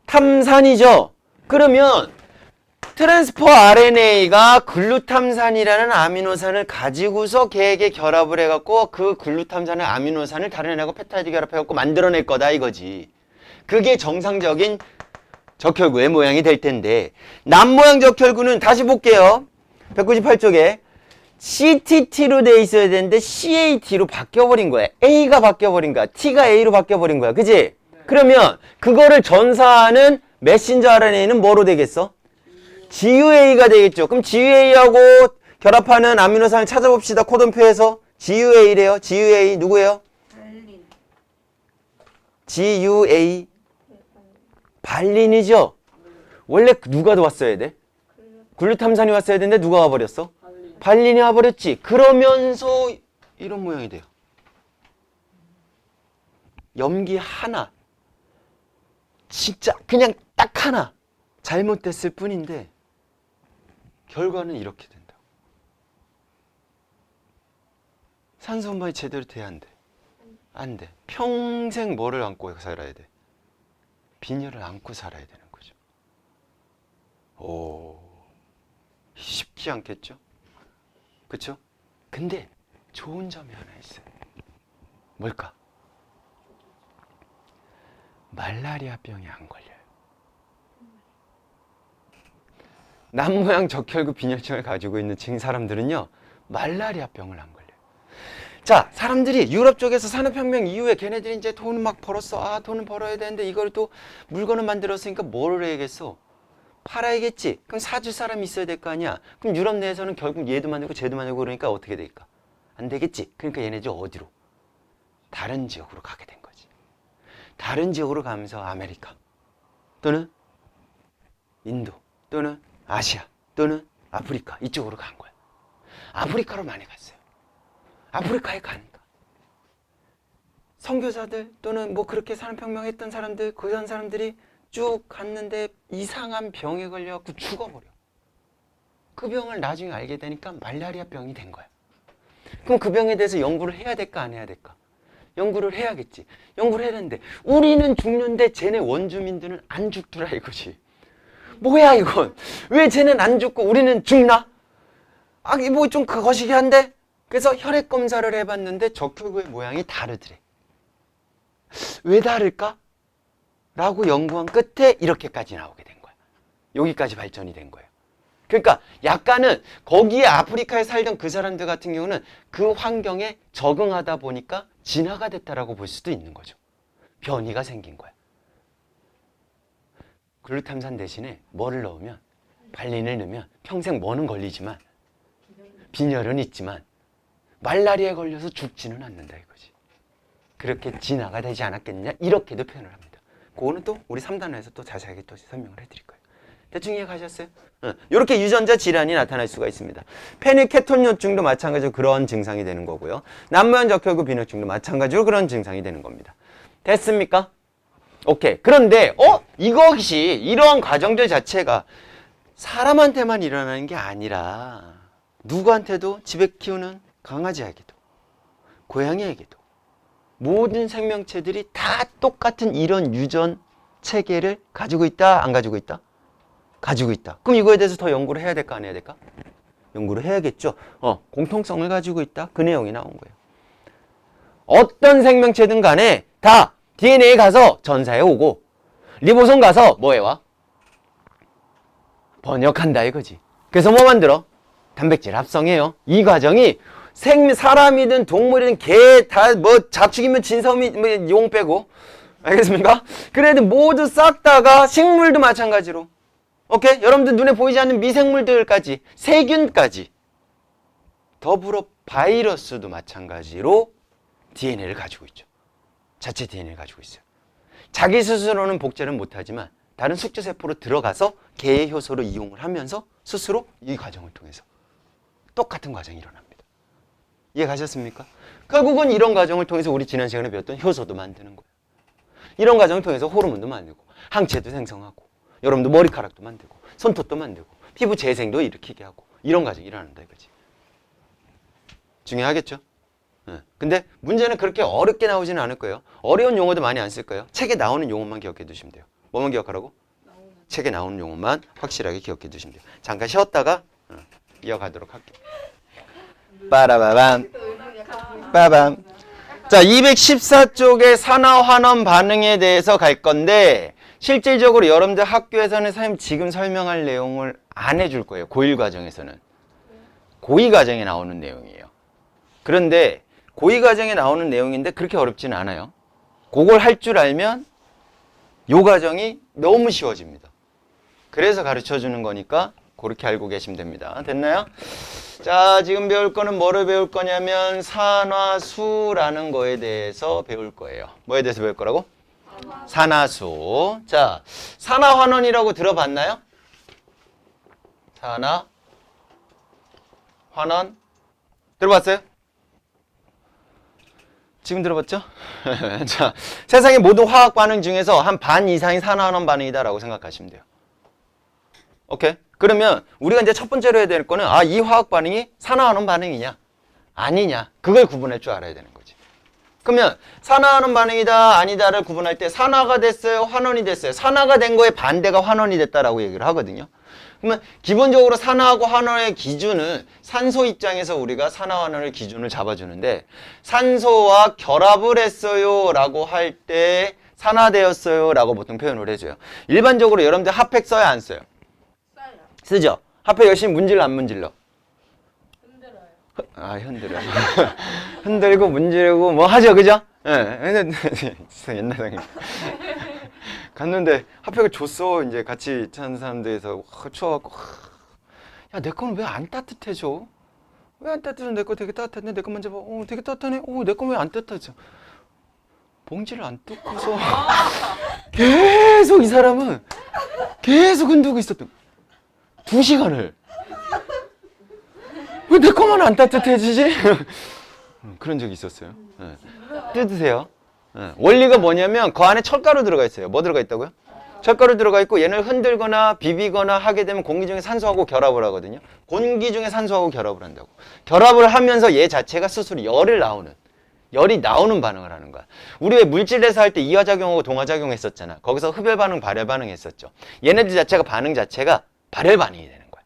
글루탐산이죠. 그러면 트랜스포 RNA가 글루탐산이라는 아미노산을 가지고서 걔에게 결합을 해갖고 그 글루탐산의 아미노산을 다른 애하고 펩타이드 결합해갖고 만들어낼 거다 이거지. 그게 정상적인 적혈구의 모양이 될 텐데 남모양 적혈구는 다시 볼게요. 198쪽에 CTT로 돼 있어야 되는데 CAT로 바뀌어버린 거야. A가 바뀌어버린 거야. T가 A로 바뀌어버린 거야. 그지? 그러면 그거를 전사하는 메신저 RNA는 뭐로 되겠어? GUA가 되겠죠. 그럼 GUA하고 결합하는 아미노산을 찾아봅시다. 코돈표에서 GUA래요. GUA 누구예요? 발린. GUA 발린이죠. 원래 누가 왔어야 돼? 글루탐산이 왔어야 되는데 누가 와버렸어? 발린이 와버렸지. 그러면서 이런 모양이 돼요. 염기 하나. 진짜 그냥 딱 하나 잘못됐을 뿐인데 결과는 이렇게 된다. 산소 혼합이 제대로 돼야 안 돼. 안 돼. 평생 뭐를 안고 살아야 돼? 빈혈을 안고 살아야 되는 거죠. 오, 쉽지 않겠죠? 그렇죠? 근데 좋은 점이 하나 있어요. 뭘까? 말라리아병이 안 걸려요. 남모양 적혈구 빈혈증을 가지고 있는 사람들은요, 말라리아병을 안 걸려요. 자, 사람들이 유럽 쪽에서 산업혁명 이후에 걔네들이 이제 돈을 막 벌었어. 아, 돈을 벌어야 되는데 이걸 또 물건을 만들었으니까 뭐를 해야겠어? 팔아야겠지. 그럼 사줄 사람이 있어야 될 거 아니야. 그럼 유럽 내에서는 결국 얘도 만들고 쟤도 만들고 그러니까 어떻게 될까? 안 되겠지. 그러니까 얘네들 어디로? 다른 지역으로 가게 된 거지. 다른 지역으로 가면서 아메리카 또는 인도 또는 아시아 또는 아프리카 이쪽으로 간 거야. 아프리카로 많이 갔어요. 아프리카에 가니까 선교사들 또는 뭐 그렇게 산업혁명했던 사람들 그런 사람들이 쭉 갔는데 이상한 병에 걸려갖고 죽어버려. 그 병을 나중에 알게 되니까 말라리아 병이 된 거야. 그럼 그 병에 대해서 연구를 해야 될까 안 해야 될까? 연구를 해야겠지. 연구를 해야 되는데 우리는 죽는데 쟤네 원주민들은 안 죽더라 이거지. 뭐야 이건? 왜 쟤는 안 죽고 우리는 죽나? 아, 뭐 좀 거시기한데? 그래서 혈액 검사를 해봤는데 적혈구의 모양이 다르더래. 왜 다를까? 라고 연구한 끝에 이렇게까지 나오게 된 거야. 여기까지 발전이 된 거예요. 그러니까 약간은 거기에 아프리카에 살던 그 사람들 같은 경우는 그 환경에 적응하다 보니까 진화가 됐다라고 볼 수도 있는 거죠. 변이가 생긴 거야. 글루탐산 대신에 뭐를 넣으면 발린을 넣으면 평생 뭐는 걸리지만 빈혈은 있지만 말라리아에 걸려서 죽지는 않는다 이거지. 그렇게 진화가 되지 않았겠냐 이렇게도 표현을 합니다. 그거는 또 우리 3단원에서 또 자세하게 또 설명을 해드릴 거예요. 대충 이해가셨어요? 이렇게 유전자 질환이 나타날 수가 있습니다. 페닐케톤요증도 마찬가지로 그런 증상이 되는 거고요. 남모양 적혈구 빈혈증도 마찬가지로 그런 증상이 되는 겁니다. 됐습니까? 오케이. 그런데 이것이 이러한 과정들 자체가 사람한테만 일어나는 게 아니라 누구한테도 집에 키우는 강아지에게도 고양이에게도 모든 생명체들이 다 똑같은 이런 유전 체계를 가지고 있다 안 가지고 있다? 가지고 있다. 그럼 이거에 대해서 더 연구를 해야 될까 안 해야 될까? 연구를 해야겠죠. 공통성을 가지고 있다. 그 내용이 나온 거예요. 어떤 생명체든 간에 다 DNA 가서 전사해 오고 리보솜 가서 뭐 해와? 번역한다 이거지. 그래서 뭐 만들어? 단백질 합성해요. 이 과정이 사람이든 동물이든 개 다 뭐 자축이면 진섬이 뭐 용 빼고 알겠습니까? 그래도 모두 싹 다가 식물도 마찬가지로 오케이? 여러분들 눈에 보이지 않는 미생물들까지 세균까지 더불어 바이러스도 마찬가지로 DNA를 가지고 있죠. 자체 DNA를 가지고 있어요. 자기 스스로는 복제는 못하지만 다른 숙주세포로 들어가서 개의 효소를 이용을 하면서 스스로 이 과정을 통해서 똑같은 과정이 일어납니다. 이해 가셨습니까? 결국은 이런 과정을 통해서 우리 지난 시간에 배웠던 효소도 만드는 거예요. 이런 과정을 통해서 호르몬도 만들고 항체도 생성하고 여러분도 머리카락도 만들고 손톱도 만들고 피부 재생도 일으키게 하고 이런 과정이 일어난다 이거지. 중요하겠죠? 근데 문제는 그렇게 어렵게 나오지는 않을 거예요. 어려운 용어도 많이 안 쓸 거예요. 책에 나오는 용어만 기억해 두시면 돼요. 뭐만 기억하라고? 책에 나오는 용어만 확실하게 기억해 두시면 돼요. 잠깐 쉬었다가 이어가도록 할게요. 빠라바밤 빠밤. 자, 214쪽의 산화환원 반응에 대해서 갈 건데 실질적으로 여러분들 학교에서는 선생님 지금 설명할 내용을 안 해줄 거예요. 고1 과정에서는. 고2 과정에 나오는 내용이에요. 그런데 고2 과정에 나오는 내용인데 그렇게 어렵지는 않아요. 그걸 할 줄 알면 요 과정이 너무 쉬워집니다. 그래서 가르쳐주는 거니까 그렇게 알고 계시면 됩니다. 됐나요? 자, 지금 배울 거는 뭐를 배울 거냐면 산화수라는 거에 대해서 배울 거예요. 뭐에 대해서 배울 거라고? 산화수. 자, 산화환원이라고 들어봤나요? 산화환원 들어봤어요? 지금 들어봤죠? 자, 세상의 모든 화학 반응 중에서 한 반 이상이 산화환원 반응이다라고 생각하시면 돼요. 오케이? 그러면 우리가 이제 첫 번째로 해야 될 거는 이 화학 반응이 산화환원 반응이냐 아니냐 그걸 구분할 줄 알아야 되는 거지. 그러면 산화환원 반응이다 아니다를 구분할 때 산화가 됐어요 환원이 됐어요. 산화가 된 거에 반대가 환원이 됐다라고 얘기를 하거든요. 그러면 기본적으로 산화하고 환원의 기준은 산소 입장에서 우리가 산화환원의 기준을 잡아주는데 산소와 결합을 했어요 라고 할 때 산화되었어요 라고 보통 표현을 해줘요. 일반적으로 여러분들 핫팩 써요 안 써요? 써요. 쓰죠? 핫팩 열심히 문질러 안 문질러? 흔들어요. 흔들어요. 흔들고 문지르고 뭐 하죠, 그죠? 예. 진짜 옛날 생각. 갔는데 핫팩을 줬어. 이제 같이 찾는 사람들에서 추워갖고 야, 내 거는 왜 안 따뜻해져? 왜 안 따뜻해? 내 거 되게 따뜻한데 내 거 만져봐. 되게 따뜻하네. 내 거 왜 안 따뜻하죠? 봉지를 안 뜯고서 계속 이 사람은 계속 흔들고 있었던 2시간을. 왜 내 거만 안 따뜻해지지? 그런 적이 있었어요. 뜯으세요. 원리가 뭐냐면 그 안에 철가루 들어가 있어요. 뭐 들어가 있다고요? 철가루 들어가 있고 얘를 흔들거나 비비거나 하게 되면 공기 중에 산소하고 결합을 하거든요. 공기 중에 산소하고 결합을 한다고. 결합을 하면서 얘 자체가 스스로 열이 나오는 반응을 하는 거야. 우리 왜 물질에서 할 때 이화작용하고 동화작용 했었잖아. 거기서 흡열 반응, 발열 반응 했었죠. 얘네들 자체가 반응 자체가 발열 반응이 되는 거야.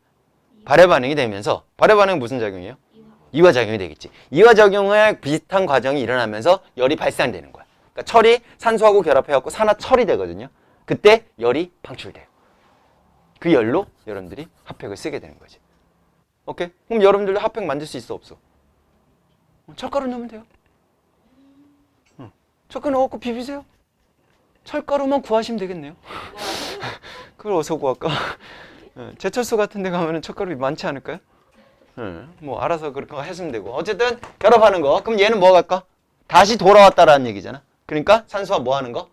발열 반응이 되면서 발열 반응은 무슨 작용이에요? 이화작용이 되겠지. 이화작용에 비슷한 과정이 일어나면서 열이 발산되는 거야. 그러니까 철이 산소하고 결합해갖고 산화철이 되거든요. 그때 열이 방출돼요. 그 열로 여러분들이 핫팩을 쓰게 되는 거지. 오케이? 그럼 여러분들도 핫팩 만들 수 있어 없어? 철가루 넣으면 돼요. 철가루 넣고 비비세요. 철가루만 구하시면 되겠네요. 그걸 어디서 구할까? 제철소 같은 데 가면 철가루 많지 않을까요? 뭐 알아서 그렇게 했으면 되고. 어쨌든 결합하는 거. 그럼 얘는 뭐 할까? 다시 돌아왔다라는 얘기잖아. 그러니까 산소와 뭐 하는 거?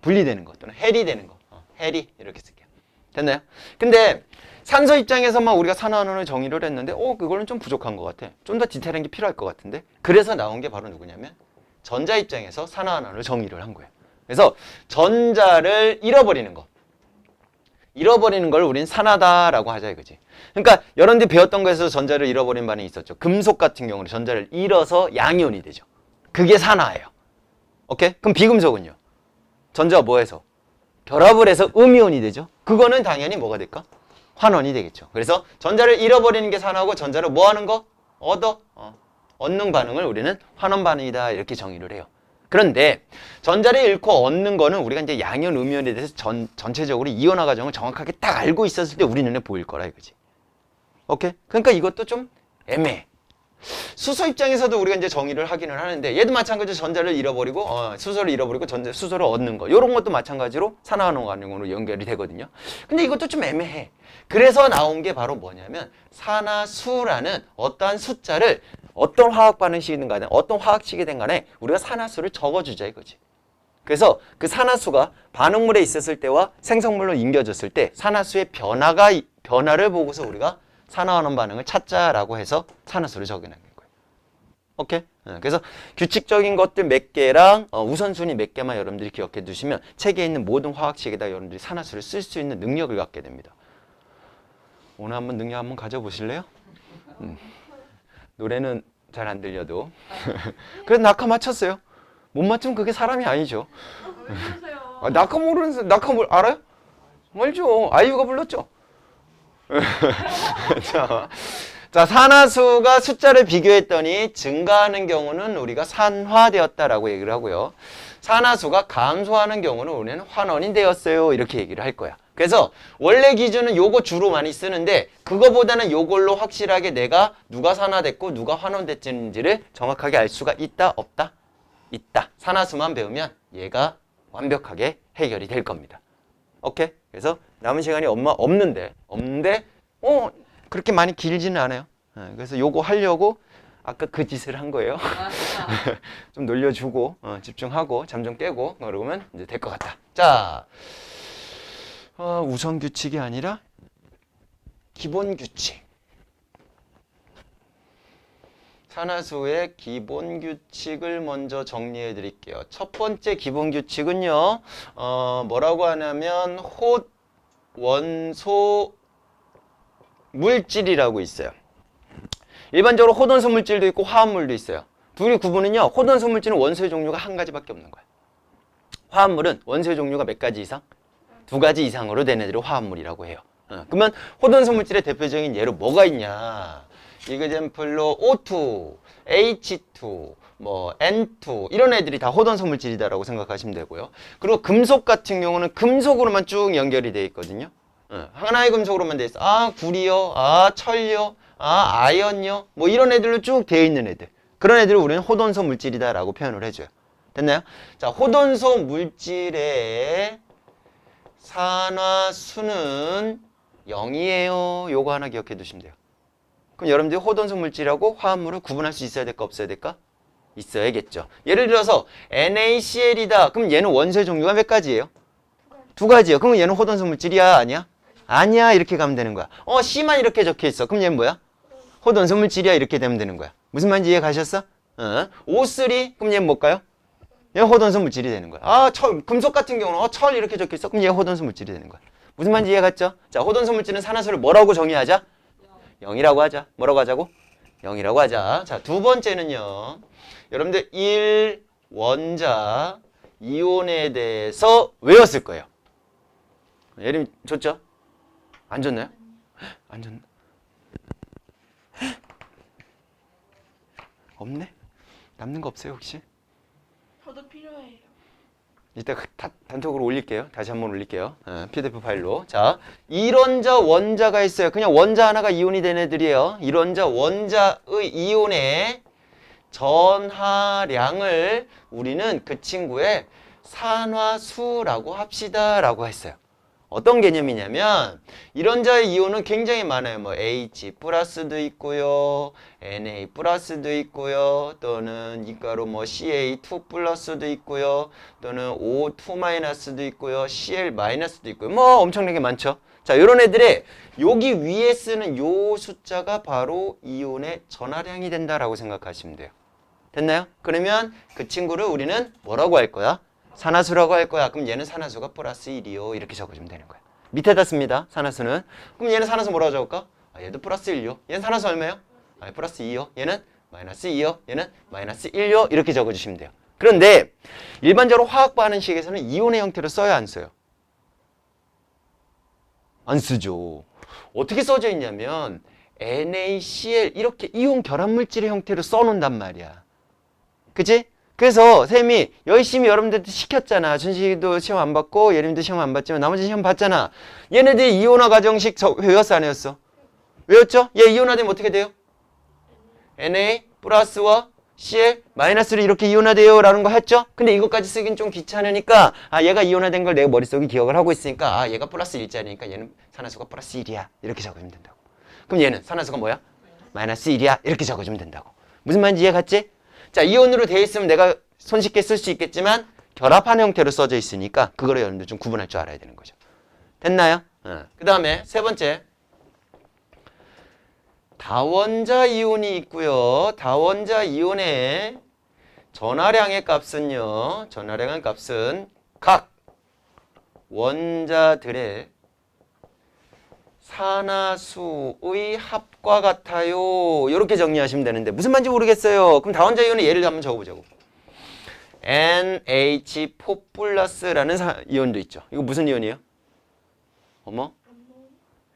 분리되는 거 또는 해리되는 거. 해리 이렇게 쓸게요. 됐나요? 근데 산소 입장에서만 우리가 산화환원을 정의를 했는데 그거는 좀 부족한 것 같아. 좀 더 디테일한 게 필요할 것 같은데. 그래서 나온 게 바로 누구냐면 전자 입장에서 산화환원을 정의를 한 거예요. 그래서 전자를 잃어버리는 거. 잃어버리는 걸 우린 산화다라고 하자 이거지. 그러니까 여러분들이 배웠던 거에서 전자를 잃어버리는 반응이 있었죠. 금속 같은 경우는 전자를 잃어서 양이온이 되죠. 그게 산화예요. 오케이? 그럼 비금속은요? 전자가 뭐해서? 결합을 해서 음이온이 되죠. 그거는 당연히 뭐가 될까? 환원이 되겠죠. 그래서 전자를 잃어버리는 게 산화고 전자를 뭐 하는 거? 얻는 반응을 우리는 환원 반응이다 이렇게 정의를 해요. 그런데 전자를 잃고 얻는 거는 우리가 이제 양이온, 음이온에 대해서 전체적으로 이온화 과정을 정확하게 딱 알고 있었을 때 우리 눈에 보일 거라 이거지. 오케이? 그러니까 이것도 좀 애매해. 수소 입장에서도 우리가 이제 정의를 하기는 하는데 얘도 마찬가지로 전자를 잃어버리고 수소를 잃어버리고 수소를 얻는 거 이런 것도 마찬가지로 산화환원 과정으로 연결이 되거든요. 근데 이것도 좀 애매해. 그래서 나온 게 바로 뭐냐면 산화수라는 어떠한 숫자를 어떤 화학 반응식이든 간에 어떤 화학식이든 간에 우리가 산화수를 적어주자 이거지. 그래서 그 산화수가 반응물에 있었을 때와 생성물로 옮겨졌을 때 산화수의 변화를 보고서 우리가 산화환원 반응을 찾자라고 해서 산화수를 적어낸 거예요. 오케이? 그래서 규칙적인 것들 몇 개랑 우선순위 몇 개만 여러분들이 기억해 두시면 책에 있는 모든 화학식에다 여러분들이 산화수를 쓸 수 있는 능력을 갖게 됩니다. 오늘 한번 능력 한번 가져보실래요? 노래는 잘 안 들려도 그래도 낙하 맞췄어요. 못 맞추면 그게 사람이 아니죠. 왜 그러세요? 낙하 모르는 사람, 낙하 알아요? 알죠. 아이유가 불렀죠. 자, 산화수가 숫자를 비교했더니 증가하는 경우는 우리가 산화되었다라고 얘기를 하고요. 산화수가 감소하는 경우는 우리는 환원이 되었어요. 이렇게 얘기를 할 거야. 그래서 원래 기준은 요거 주로 많이 쓰는데 그거보다는 요걸로 확실하게 내가 누가 산화됐고 누가 환원됐는지를 정확하게 알 수가 있다? 없다? 있다. 산화수만 배우면 얘가 완벽하게 해결이 될 겁니다. 오케이? 그래서 남은 시간이 없는데 그렇게 많이 길지는 않아요. 그래서 요거 하려고 아까 그 짓을 한 거예요. 좀 놀려주고 집중하고 잠 좀 깨고 그러면 이제 될 것 같다. 자, 우선 규칙이 아니라 기본 규칙. 산화수의 기본 규칙을 먼저 정리해 드릴게요. 첫 번째 기본 규칙은요, 뭐라고 하냐면 홑 원소 물질이라고 있어요. 일반적으로 홑 원소 물질도 있고 화합물도 있어요. 둘이 구분은요, 홑 원소 물질은 원소의 종류가 한 가지밖에 없는 거예요. 화합물은 원소의 종류가 몇 가지 이상? 두 가지 이상으로 된 애들을 화합물이라고 해요. 그러면 홑 원소 물질의 대표적인 예로 뭐가 있냐? 이그젠플로 O2, H2, 뭐 N2 이런 애들이 다 홑 원소 물질이다라고 생각하시면 되고요. 그리고 금속 같은 경우는 금속으로만 쭉 연결이 되어 있거든요. 하나의 금속으로만 되어 있어. 구리요, 철요, 아연요, 뭐 이런 애들로 쭉 되어 있는 애들. 그런 애들을 우리는 홑 원소 물질이다라고 표현을 해줘요. 됐나요? 자, 홑 원소 물질의 산화수는 0이에요. 요거 하나 기억해 두시면 돼요. 그럼 여러분들이 홑 원소 물질하고 화합물을 구분할 수 있어야 될까 없어야 될까? 있어야겠죠. 예를 들어서 NaCl이다. 그럼 얘는 원소의 종류가 몇 가지예요? 두 가지예요. 그럼 얘는 홑 원소 물질이야? 아니야? 아니야. 이렇게 가면 되는 거야. C만 이렇게 적혀 있어. 그럼 얘는 뭐야? 홑 원소 물질이야. 이렇게 되면 되는 거야. 무슨 말인지 이해 가셨어? O3 그럼 얘는 뭘까요? 얘는 홑 원소 물질이 되는 거야. 금속 같은 경우는 철 이렇게 적혀 있어. 그럼 얘는 홑 원소 물질이 되는 거야. 무슨 말인지 이해 갔죠? 자, 홑 원소 물질은 산화수를 뭐라고 정의하자? 0이라고 하자. 뭐라고 하자고? 0이라고 하자. 자, 두 번째는요. 여러분들 1원자 이온에 대해서 외웠을 거예요. 예림 줬죠? 안 줬나요? 안 줬나? 없네? 남는 거 없어요 혹시? 저도 필요해요. 이따 단톡으로 올릴게요. 다시 한번 올릴게요. PDF 파일로. 자, 1원자 원자가 있어요. 그냥 원자 하나가 이온이 된 애들이에요. 1원자 원자의 이온의 전하량을 우리는 그 친구의 산화수라고 합시다 라고 했어요. 어떤 개념이냐면 1원자의 이온은 굉장히 많아요. 뭐 H 플러스도 있고요, Na 플러스도 있고요, 또는 이가로 뭐 Ca2 플러스도 있고요, 또는 O2 마이너스도 있고요, Cl 마이너스도 있고요. 뭐 엄청나게 많죠. 자, 이런 애들의 여기 위에 쓰는 요 숫자가 바로 이온의 전하량이 된다라고 생각하시면 돼요. 됐나요? 그러면 그 친구를 우리는 뭐라고 할 거야? 산화수라고 할 거야. 그럼 얘는 산화수가 플러스 1이요. 이렇게 적어주면 되는 거야. 밑에다 씁니다. 산화수는. 그럼 얘는 산화수 뭐라고 적을까? 얘도 플러스 1요. 얘는 산화수 얼마요? 플러스 2요. 얘는 마이너스 2요. 얘는 마이너스 1요. 이렇게 적어주시면 돼요. 그런데 일반적으로 화학과 하는 식에서는 이온의 형태로 써야 안 써요? 안 쓰죠. 어떻게 써져 있냐면 NaCl 이렇게 이온 결합물질의 형태로 써놓는단 말이야. 그치? 그래서 쌤이 열심히 여러분들한테 시켰잖아. 준식이도 시험 안 받고 예림도 시험 안 받지만 나머지 시험 봤잖아. 얘네들이 이온화 과정식 외웠어 안 외웠어? 외웠죠? 얘 이온화되면 어떻게 돼요? Na 플러스와 Cl 마이너스로 이렇게 이온화돼요 라는 거 했죠? 근데 이것까지 쓰긴 좀 귀찮으니까 얘가 이온화된 걸 내가 머릿속에 기억을 하고 있으니까 얘가 플러스 1자리니까 얘는 산화수가 플러스 1이야 이렇게 적어주면 된다고. 그럼 얘는 산화수가 뭐야? 마이너스 1이야 이렇게 적어주면 된다고. 무슨 말인지 이해 갔지? 자, 이온으로 되어 있으면 내가 손쉽게 쓸 수 있겠지만 결합한 형태로 써져 있으니까 그거를 여러분들 좀 구분할 줄 알아야 되는 거죠. 됐나요? 그 다음에 세 번째. 다원자 이온이 있고요. 다원자 이온의 전하량의 값은요. 전하량의 값은 각 원자들의 산화수의 합과 같아요. 이렇게 정리하시면 되는데 무슨 말인지 모르겠어요. 그럼 다원자 이온의 예를 한번 적어보자고. NH4 플러스라는 이온도 있죠. 이거 무슨 이온이에요? 어머?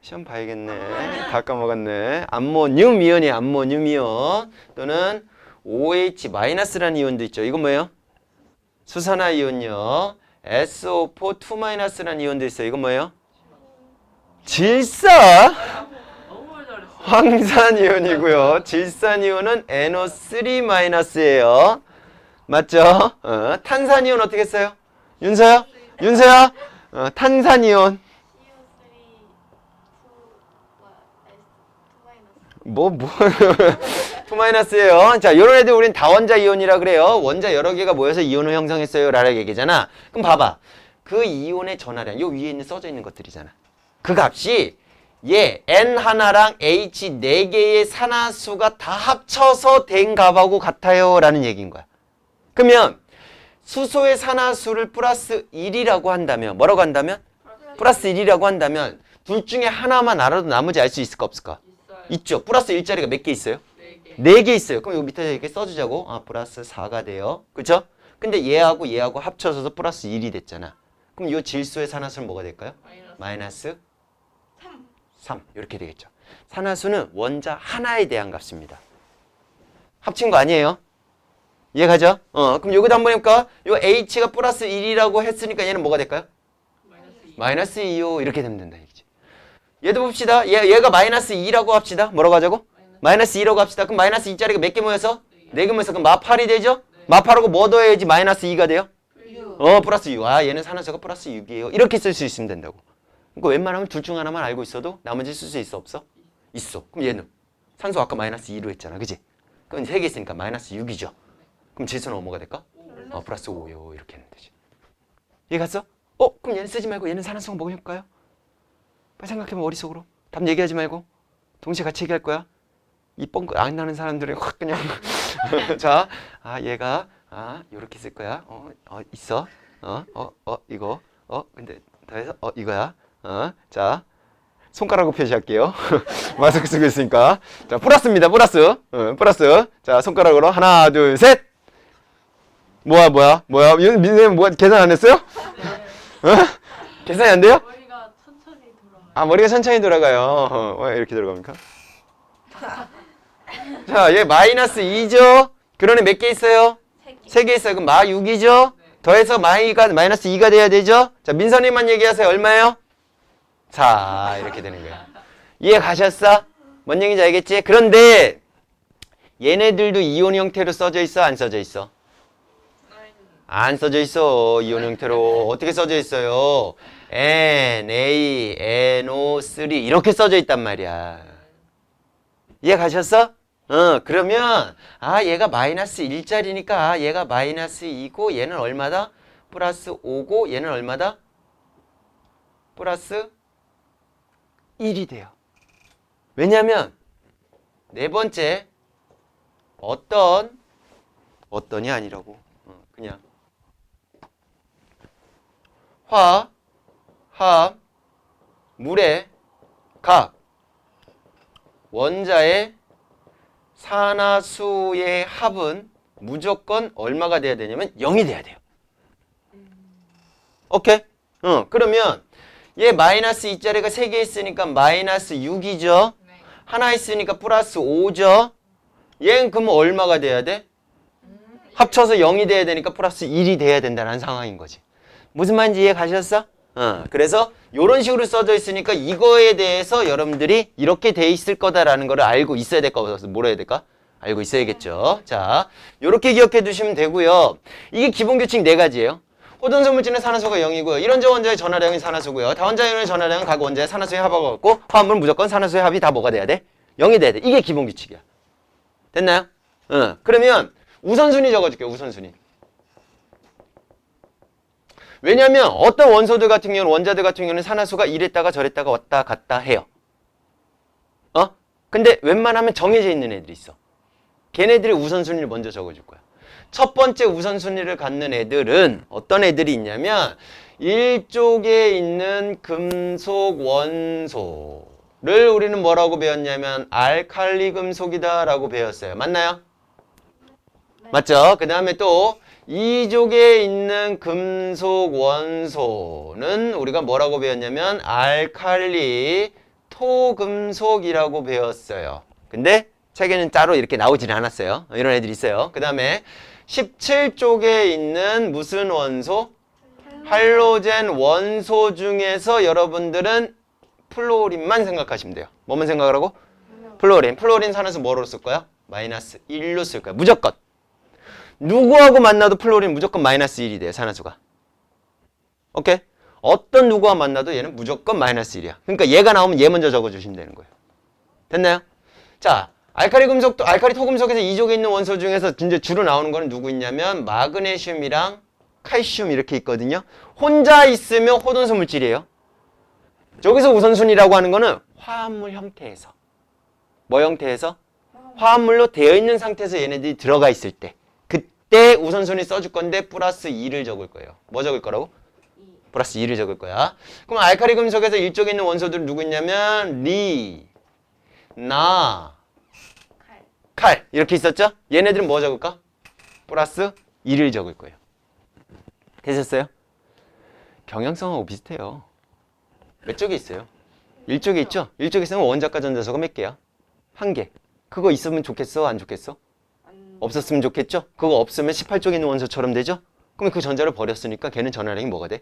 시험 봐야겠네. 다 까먹었네. 암모늄 이온이에요. 암모늄 이온. 또는 OH 마이너스라는 이온도 있죠. 이건 뭐예요? 수산화 이온요. SO4 2-라는 이온도 있어요. 이건 뭐예요? 질사? 너무 잘했어. 황산이온이고요. 질산이온은 NO3-예요. 맞죠? 탄산이온 어떻게 써요? 윤서야? 윤서야, 탄산이온. 뭐, 투 마이너스예요. 자, 요런 애들 우린 다원자 이온이라 그래요. 원자 여러 개가 모여서 이온을 형성했어요. 라는 얘기잖아. 그럼 봐봐. 그 이온의 전하량, 요 위에 있는 써져 있는 것들이잖아. 그 값이 얘 N 하나랑 H 4개의 산화수가 다 합쳐서 된 값하고 같아요. 라는 얘기인 거야. 그러면 수소의 산화수를 플러스 1이라고 한다면 뭐라고 한다면? 플러스 1이라고 한다면 둘 중에 하나만 알아도 나머지 알 수 있을까 없을까? 있어요. 있죠. 플러스 1자리가 몇 개 있어요? 4개. 4개 있어요. 그럼 여기 밑에 이렇게 써주자고. 플러스 4가 돼요. 그쵸? 근데 얘하고 얘하고 합쳐져서 플러스 1이 됐잖아. 그럼 이 질소의 산화수는 뭐가 될까요? 마이너스 3 이렇게 되겠죠. 산화수는 원자 하나에 대한 값입니다. 합친 거 아니에요? 이해가죠? 그럼 여기도 한번 해볼까? 요 H가 플러스 1이라고 했으니까 얘는 뭐가 될까요? 마이너스 2요. 이렇게 되면 된다 얘기지. 얘도 봅시다. 얘가 마이너스 2라고 합시다. 뭐라고 하자고? 마이너스 2라고 합시다. 그럼 마이너스 2짜리가 몇 개 모여서? 4개 모여서 그럼 마8이 되죠? 마8하고 뭐 더해야지 마이너스 2가 돼요? 플러스 6. 얘는 산화수가 플러스 6이에요. 이렇게 쓸 수 있으면 된다고. 그러니까 웬만하면 둘 중 하나만 알고 있어도 나머지 쓸 수 있어 없어? 있어. 그럼 얘는 산소 아까 마이너스 2로 했잖아. 그지? 그럼 3개 있으니까 마이너스 6이죠. 그럼 질소는 뭐가 될까? 플러스 5요. 이렇게 하면 되지. 이해 갔어? 그럼 얘는 쓰지 말고 얘는 산화수가 뭐일까요? 빨리 생각해봐 머릿속으로. 답 얘기하지 말고 동시에 같이 얘기할 거야. 이 뻥 안 나는 사람들은 확 그냥 자, 얘가 요렇게 쓸 거야. 있어. 이거. 근데 더해서 이거야. 자, 손가락으로 표시할게요. 마스크 쓰고 있으니까. 자, 플러스입니다. 플러스. 플러스. 자, 손가락으로 하나, 둘, 셋. 뭐야? 민쌤 뭐 계산 안 했어요? 계산이 안 돼요? 머리가 천천히 돌아가요. 머리가 천천히 돌아가요. 왜 이렇게 돌아갑니까? 자, 얘 마이너스 2죠? 그러네 몇 개 있어요? 3개 있어요. 그럼 마 6이죠? 더해서 마이너스 2가 돼야 되죠? 자, 민선이만 얘기하세요. 얼마예요? 4. 이렇게 되는 거예요. 이해 가셨어? 뭔 얘기인지 알겠지? 그런데 얘네들도 이온 형태로 써져 있어? 안 써져 있어? 안 써져 있어. 이온 형태로. 어떻게 써져 있어요? NaNO3 이렇게 써져 있단 말이야. 이해 가셨어? 그러면 얘가 마이너스 1짜리니까 얘가 마이너스 2고 얘는 얼마다? 플러스 5고 얘는 얼마다? 플러스 1이 돼요. 왜냐면 네 번째 어떤이 아니라고. 그냥 화합 물의 각 원자의 산화수의 합은 무조건 얼마가 돼야 되냐면 0이 돼야 돼요. 오케이? 그러면 얘 마이너스 2짜리가 3개 있으니까 마이너스 6이죠. 하나 있으니까 플러스 5죠. 얘는 그러면 얼마가 돼야 돼? 합쳐서 0이 돼야 되니까 플러스 1이 돼야 된다는 상황인 거지. 무슨 말인지 이해 가셨어? 그래서 이런 식으로 써져 있으니까 이거에 대해서 여러분들이 이렇게 돼 있을 거다라는 거를 알고 있어야 될 거. 뭐라 해야 될까? 알고 있어야겠죠. 자, 이렇게 기억해 두시면 되고요. 이게 기본 규칙 4가지예요. 호전성 물질은 산화수가 0이고요. 이런저 원자의 전하량이 산화수고요. 다원자 이온의 전하량은 각 원자의 산화수의 합하고 같고 화합물은 무조건 산화수의 합이 다 뭐가 돼야 돼? 0이 돼야 돼. 이게 기본 규칙이야. 됐나요? 그러면 우선순위 적어줄게요. 우선순위. 왜냐면 어떤 원소들 같은 경우는 원자들 같은 경우는 산화수가 이랬다가 저랬다가 왔다 갔다 해요. 근데 웬만하면 정해져 있는 애들이 있어. 걔네들의 우선순위를 먼저 적어줄 거야. 첫 번째 우선순위를 갖는 애들은 어떤 애들이 있냐면 일쪽에 있는 금속 원소를 우리는 뭐라고 배웠냐면 알칼리 금속이다 라고 배웠어요. 맞나요? 네. 맞죠? 그 다음에 또 이쪽에 있는 금속 원소는 우리가 뭐라고 배웠냐면 알칼리 토금속이라고 배웠어요. 근데 책에는 따로 이렇게 나오지는 않았어요. 이런 애들이 있어요. 그 다음에 17쪽에 있는 무슨 원소? 할로젠 원소 중에서 여러분들은 플로린만 생각하시면 돼요. 뭐만 생각하라고? 플로린. 플로린 산화수 뭐로 쓸 거야? 마이너스 1로 쓸 거야. 무조건. 누구하고 만나도 플로린 무조건 마이너스 1이 돼요. 산화수가. 오케이? 어떤 누구와 만나도 얘는 무조건 마이너스 1이야. 그러니까 얘가 나오면 얘 먼저 적어주시면 되는 거예요. 됐나요? 자, 알카리 토금속에서 이쪽에 있는 원소 중에서 이제 주로 나오는 거는 누구 있냐면 마그네슘이랑 칼슘 이렇게 있거든요. 혼자 있으면 호돈수 물질이에요. 여기서 우선순위라고 하는 거는 화합물 형태에서. 뭐 형태에서? 화합물로 되어 있는 상태에서 얘네들이 들어가 있을 때. 그때 우선순위 써줄 건데 플러스 2를 적을 거예요. 뭐 적을 거라고? 플러스 2를 적을 거야. 그럼 알카리 금속에서 이쪽에 있는 원소들은 누구 있냐면 리, 나, 칼 이렇게 있었죠? 얘네들은 뭐 적을까? 플러스 2를 적을 거예요. 되셨어요? 경향성하고 비슷해요. 몇 쪽에 있어요? 1쪽에 있죠? 1쪽에 있으면 원자과 전자소가 몇 개야? 1개. 그거 있으면 좋겠어? 안 좋겠어? 없었으면 좋겠죠? 그거 없으면 18쪽에 있는 원소처럼 되죠? 그러면 그 전자를 버렸으니까 걔는 전화량이 뭐가 돼?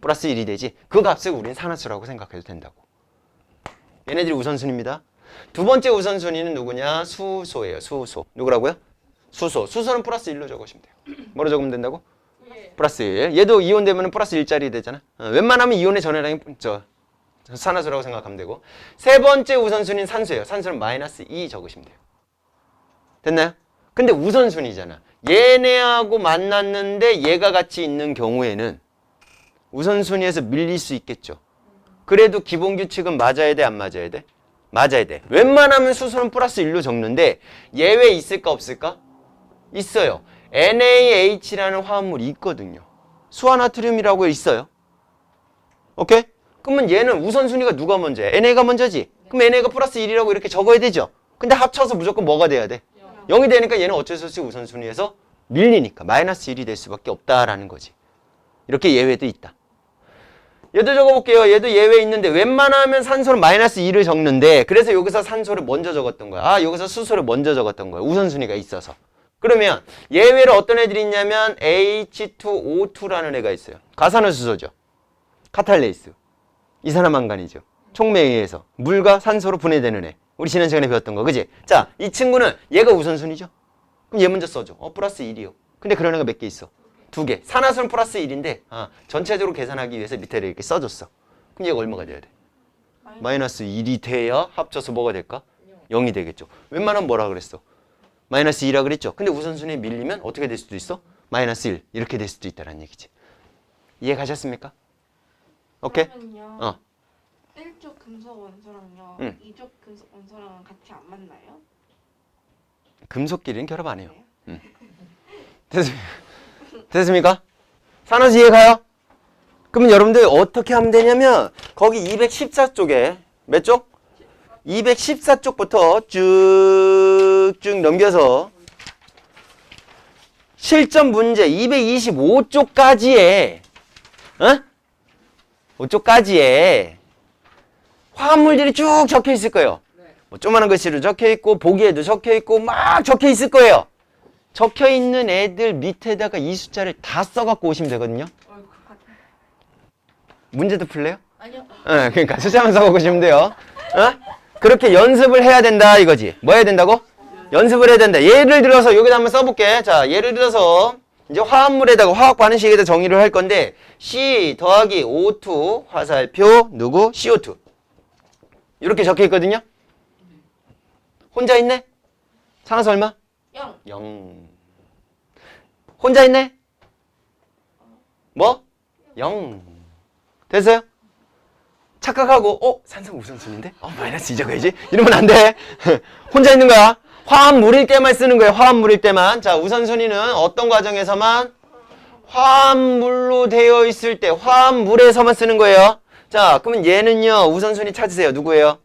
플러스 1이 되지. 그 값을 우리는 산화수라고 생각해도 된다고. 얘네들이 우선순위입니다. 두 번째 우선순위는 누구냐? 수소예요. 수소. 누구라고요? 수소. 수소는 플러스 1로 적으시면 돼요. 뭐로 적으면 된다고? 플러스 1. 얘도 이온되면 플러스 1짜리 되잖아. 웬만하면 이온의 전화량이 산화수라고 생각하면 되고. 세 번째 우선순위는 산소예요. 산소는 마이너스 2 적으시면 돼요. 됐나요? 근데 우선순위잖아. 얘네하고 만났는데 얘가 같이 있는 경우에는 우선순위에서 밀릴 수 있겠죠. 그래도 기본 규칙은 맞아야 돼, 안 맞아야 돼? 맞아야 돼. 웬만하면 수소는 플러스 1로 적는데 예외 있을까 없을까? 있어요. NaH라는 화합물이 있거든요. 수화나트륨이라고 있어요. 오케이? 그러면 얘는 우선순위가 누가 먼저야? NA가 먼저지? 그럼 NA가 플러스 1이라고 이렇게 적어야 되죠? 근데 합쳐서 무조건 뭐가 돼야 돼? 0이 되니까 얘는 어쩔 수 없이 우선순위에서 밀리니까 마이너스 1이 될 수밖에 없다라는 거지. 이렇게 예외도 있다. 얘도 적어볼게요. 얘도 예외 있는데 웬만하면 산소는 마이너스 2를 적는데 그래서 여기서 산소를 먼저 적었던 거야. 아, 여기서 수소를 먼저 적었던 거야. 우선순위가 있어서. 그러면 예외로 어떤 애들이 있냐면 H2O2라는 애가 있어요. 가산화수소죠. 카탈레이스. 이산화망간이죠. 촉매에 의해서 물과 산소로 분해되는 애. 우리 지난 시간에 배웠던 거. 그지? 자, 이 친구는 얘가 우선순위죠. 그럼 얘 먼저 써줘. 플러스 1이요. 근데 그런 애가 몇 개 있어? 2개. 산화수는 플러스 1인데 전체적으로 계산하기 위해서 밑에 이렇게 써줬어. 그럼 얘가 얼마가 돼야 돼? 마이너스 1이 돼야 합쳐서 뭐가 될까? 0이 되겠죠. 웬만하면 뭐라 그랬어? 마이너스 2라 그랬죠. 근데 우선순위에 밀리면 어떻게 될 수도 있어? 마이너스 1 이렇게 될 수도 있다는 얘기지. 이해 가셨습니까? 오케이? 그러면요. 1쪽 금속 원소랑요. 응. 2쪽 금속 원소랑은 같이 안 만나요? 금속끼리는 결합 안 해요. 됐습니까? 산화수 이해 가요? 그러면 여러분들 어떻게 하면 되냐면 거기 214쪽에 몇 쪽? 214쪽부터 쭉쭉 넘겨서 실전 문제 225쪽까지에 5쪽까지에 화합물들이 쭉 적혀 있을 거예요. 뭐 조그마한 글씨로 적혀 있고 보기에도 적혀 있고 막 적혀 있을 거예요. 적혀 있는 애들 밑에다가 이 숫자를 다 써갖고 오시면 되거든요. 문제도 풀래요? 아니요. 그러니까 숫자만 써갖고 오시면 돼요. 그렇게 연습을 해야 된다 이거지. 뭐 해야 된다고? 연습을 해야 된다. 예를 들어서 여기다 한번 써볼게. 자, 예를 들어서 이제 화합물에다가 화학 반응식에다 정의를 할 건데 C 더하기 O2 화살표 누구? CO2 이렇게 적혀 있거든요. 혼자 있네? 산화수 얼마? 0. 0. 혼자 있네? 뭐? 0. 됐어요? 착각하고 산소 우선순위인데? 마이너스 2 적어야지. 이러면 안 돼. 혼자 있는 거야. 화합물일 때만 쓰는 거예요. 화합물일 때만. 자, 우선순위는 어떤 과정에서만? 화합물로 되어 있을 때 화합물에서만 쓰는 거예요. 자, 그러면 얘는요. 우선순위 찾으세요. 누구예요?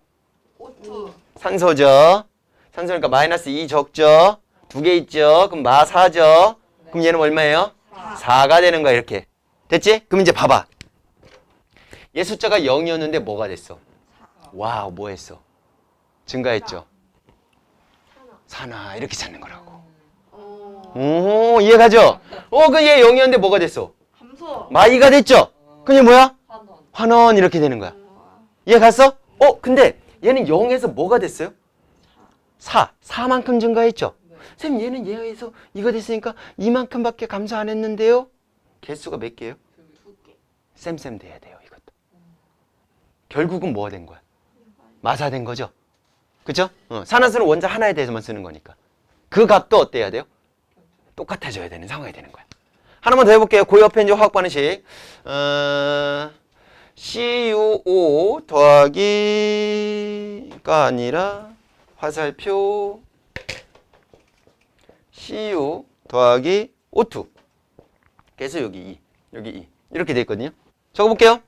O2. 산소죠. 산소니까 마이너스 2 적죠. 2개 있죠. 그럼 마 4죠. 그럼 얘는 얼마예요? 4가 되는 거야. 이렇게. 됐지? 그럼 이제 봐봐. 얘 숫자가 0이었는데 뭐가 됐어? 와우, 뭐 했어? 증가했죠? 산화. 이렇게 찾는 거라고. 오, 이해가죠? 그 얘 0이었는데 뭐가 됐어? 함수. 마이가 됐죠? 그게 뭐야? 환원. 환원 이렇게 되는 거야. 이해 갔어? 근데 얘는 0에서 뭐가 됐어요? 4만큼 증가했죠? 쌤 얘는 얘에서 이거 됐으니까 이만큼밖에 감소 안 했는데요? 개수가 몇 개예요? 2개. 쌤 돼야 돼요. 이것도. 결국은 뭐가 된 거야? 마사 된 거죠. 그쵸? 산화수는 원자 하나에 대해서만 쓰는 거니까. 그 값도 어때야 돼요? 똑같아져야 되는 상황이 되는 거야. 하나만 더 해볼게요. 고엽 편지 화학 반응식. CuO 더하기가 아니라 화살표 Cu 더하기 O2. 그래서 여기 2, 여기 2. 이렇게 돼 있거든요. 적어볼게요.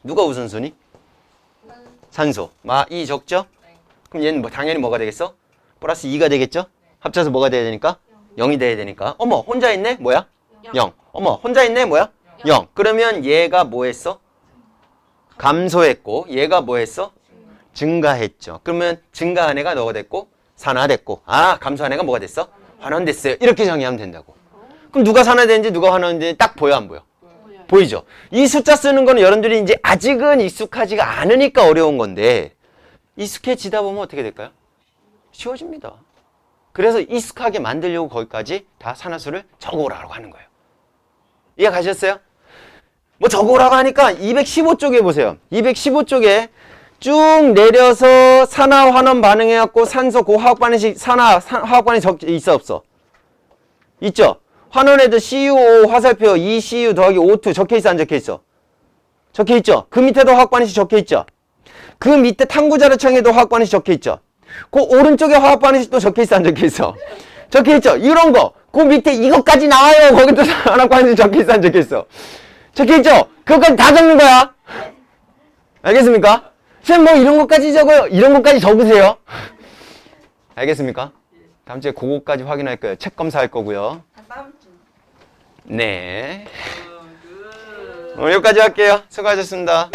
누가 우선순위? 산소. 마 2 적죠? 그럼 얘는 뭐 당연히 뭐가 되겠어? 플러스 2가 되겠죠? 합쳐서 뭐가 돼야 되니까? 0이 돼야 되니까. 어머 혼자 있네? 뭐야? 0. 어머 혼자 있네? 뭐야? 0. 그러면 얘가 뭐 했어? 감소했고 얘가 뭐 했어? 증가했죠. 그러면 증가한 애가 너가 됐고 산화됐고 아 감소한 애가 뭐가 됐어? 환원됐어요. 이렇게 정의하면 된다고. 그럼 누가 산화되는지 누가 환원되는지 딱 보여 안 보여? 보이죠? 이 숫자 쓰는 거는 여러분들이 이제 아직은 익숙하지가 않으니까 어려운 건데 익숙해지다 보면 어떻게 될까요? 쉬워집니다. 그래서 익숙하게 만들려고 거기까지 다 산화수를 적어오라고 하는 거예요. 이해 가셨어요? 뭐 적어오라고 하니까 215쪽에 보세요. 215쪽에 쭉 내려서 산화 환원 반응해갖고 산소 고화학 반응식 산화 화학 반응식 있어 없어? 있죠? 환원에도 CuO 화살표 2Cu 더하기 O2 적혀있어 안 적혀있어? 적혀있죠? 그 밑에도 화학 반응식 적혀있죠? 그 밑에 탐구자료창에도 화학 반응식 적혀있죠? 그 오른쪽에 화학 반응식도 적혀있어 안 적혀있어? 적혀있죠? 이런 거. 그 밑에 이것까지 나와요. 거기도 화학 반응식 적혀있어 안 적혀있어? 적혀있죠? 그것까지 다 적는 거야. 알겠습니까? 쌤 뭐 이런 것까지 적어요. 이런 것까지 적으세요. 알겠습니까? 다음 주에 그거까지 확인할 거예요. 책 검사할 거고요. 다음 주. 네. 오늘 여기까지 할게요. 수고하셨습니다.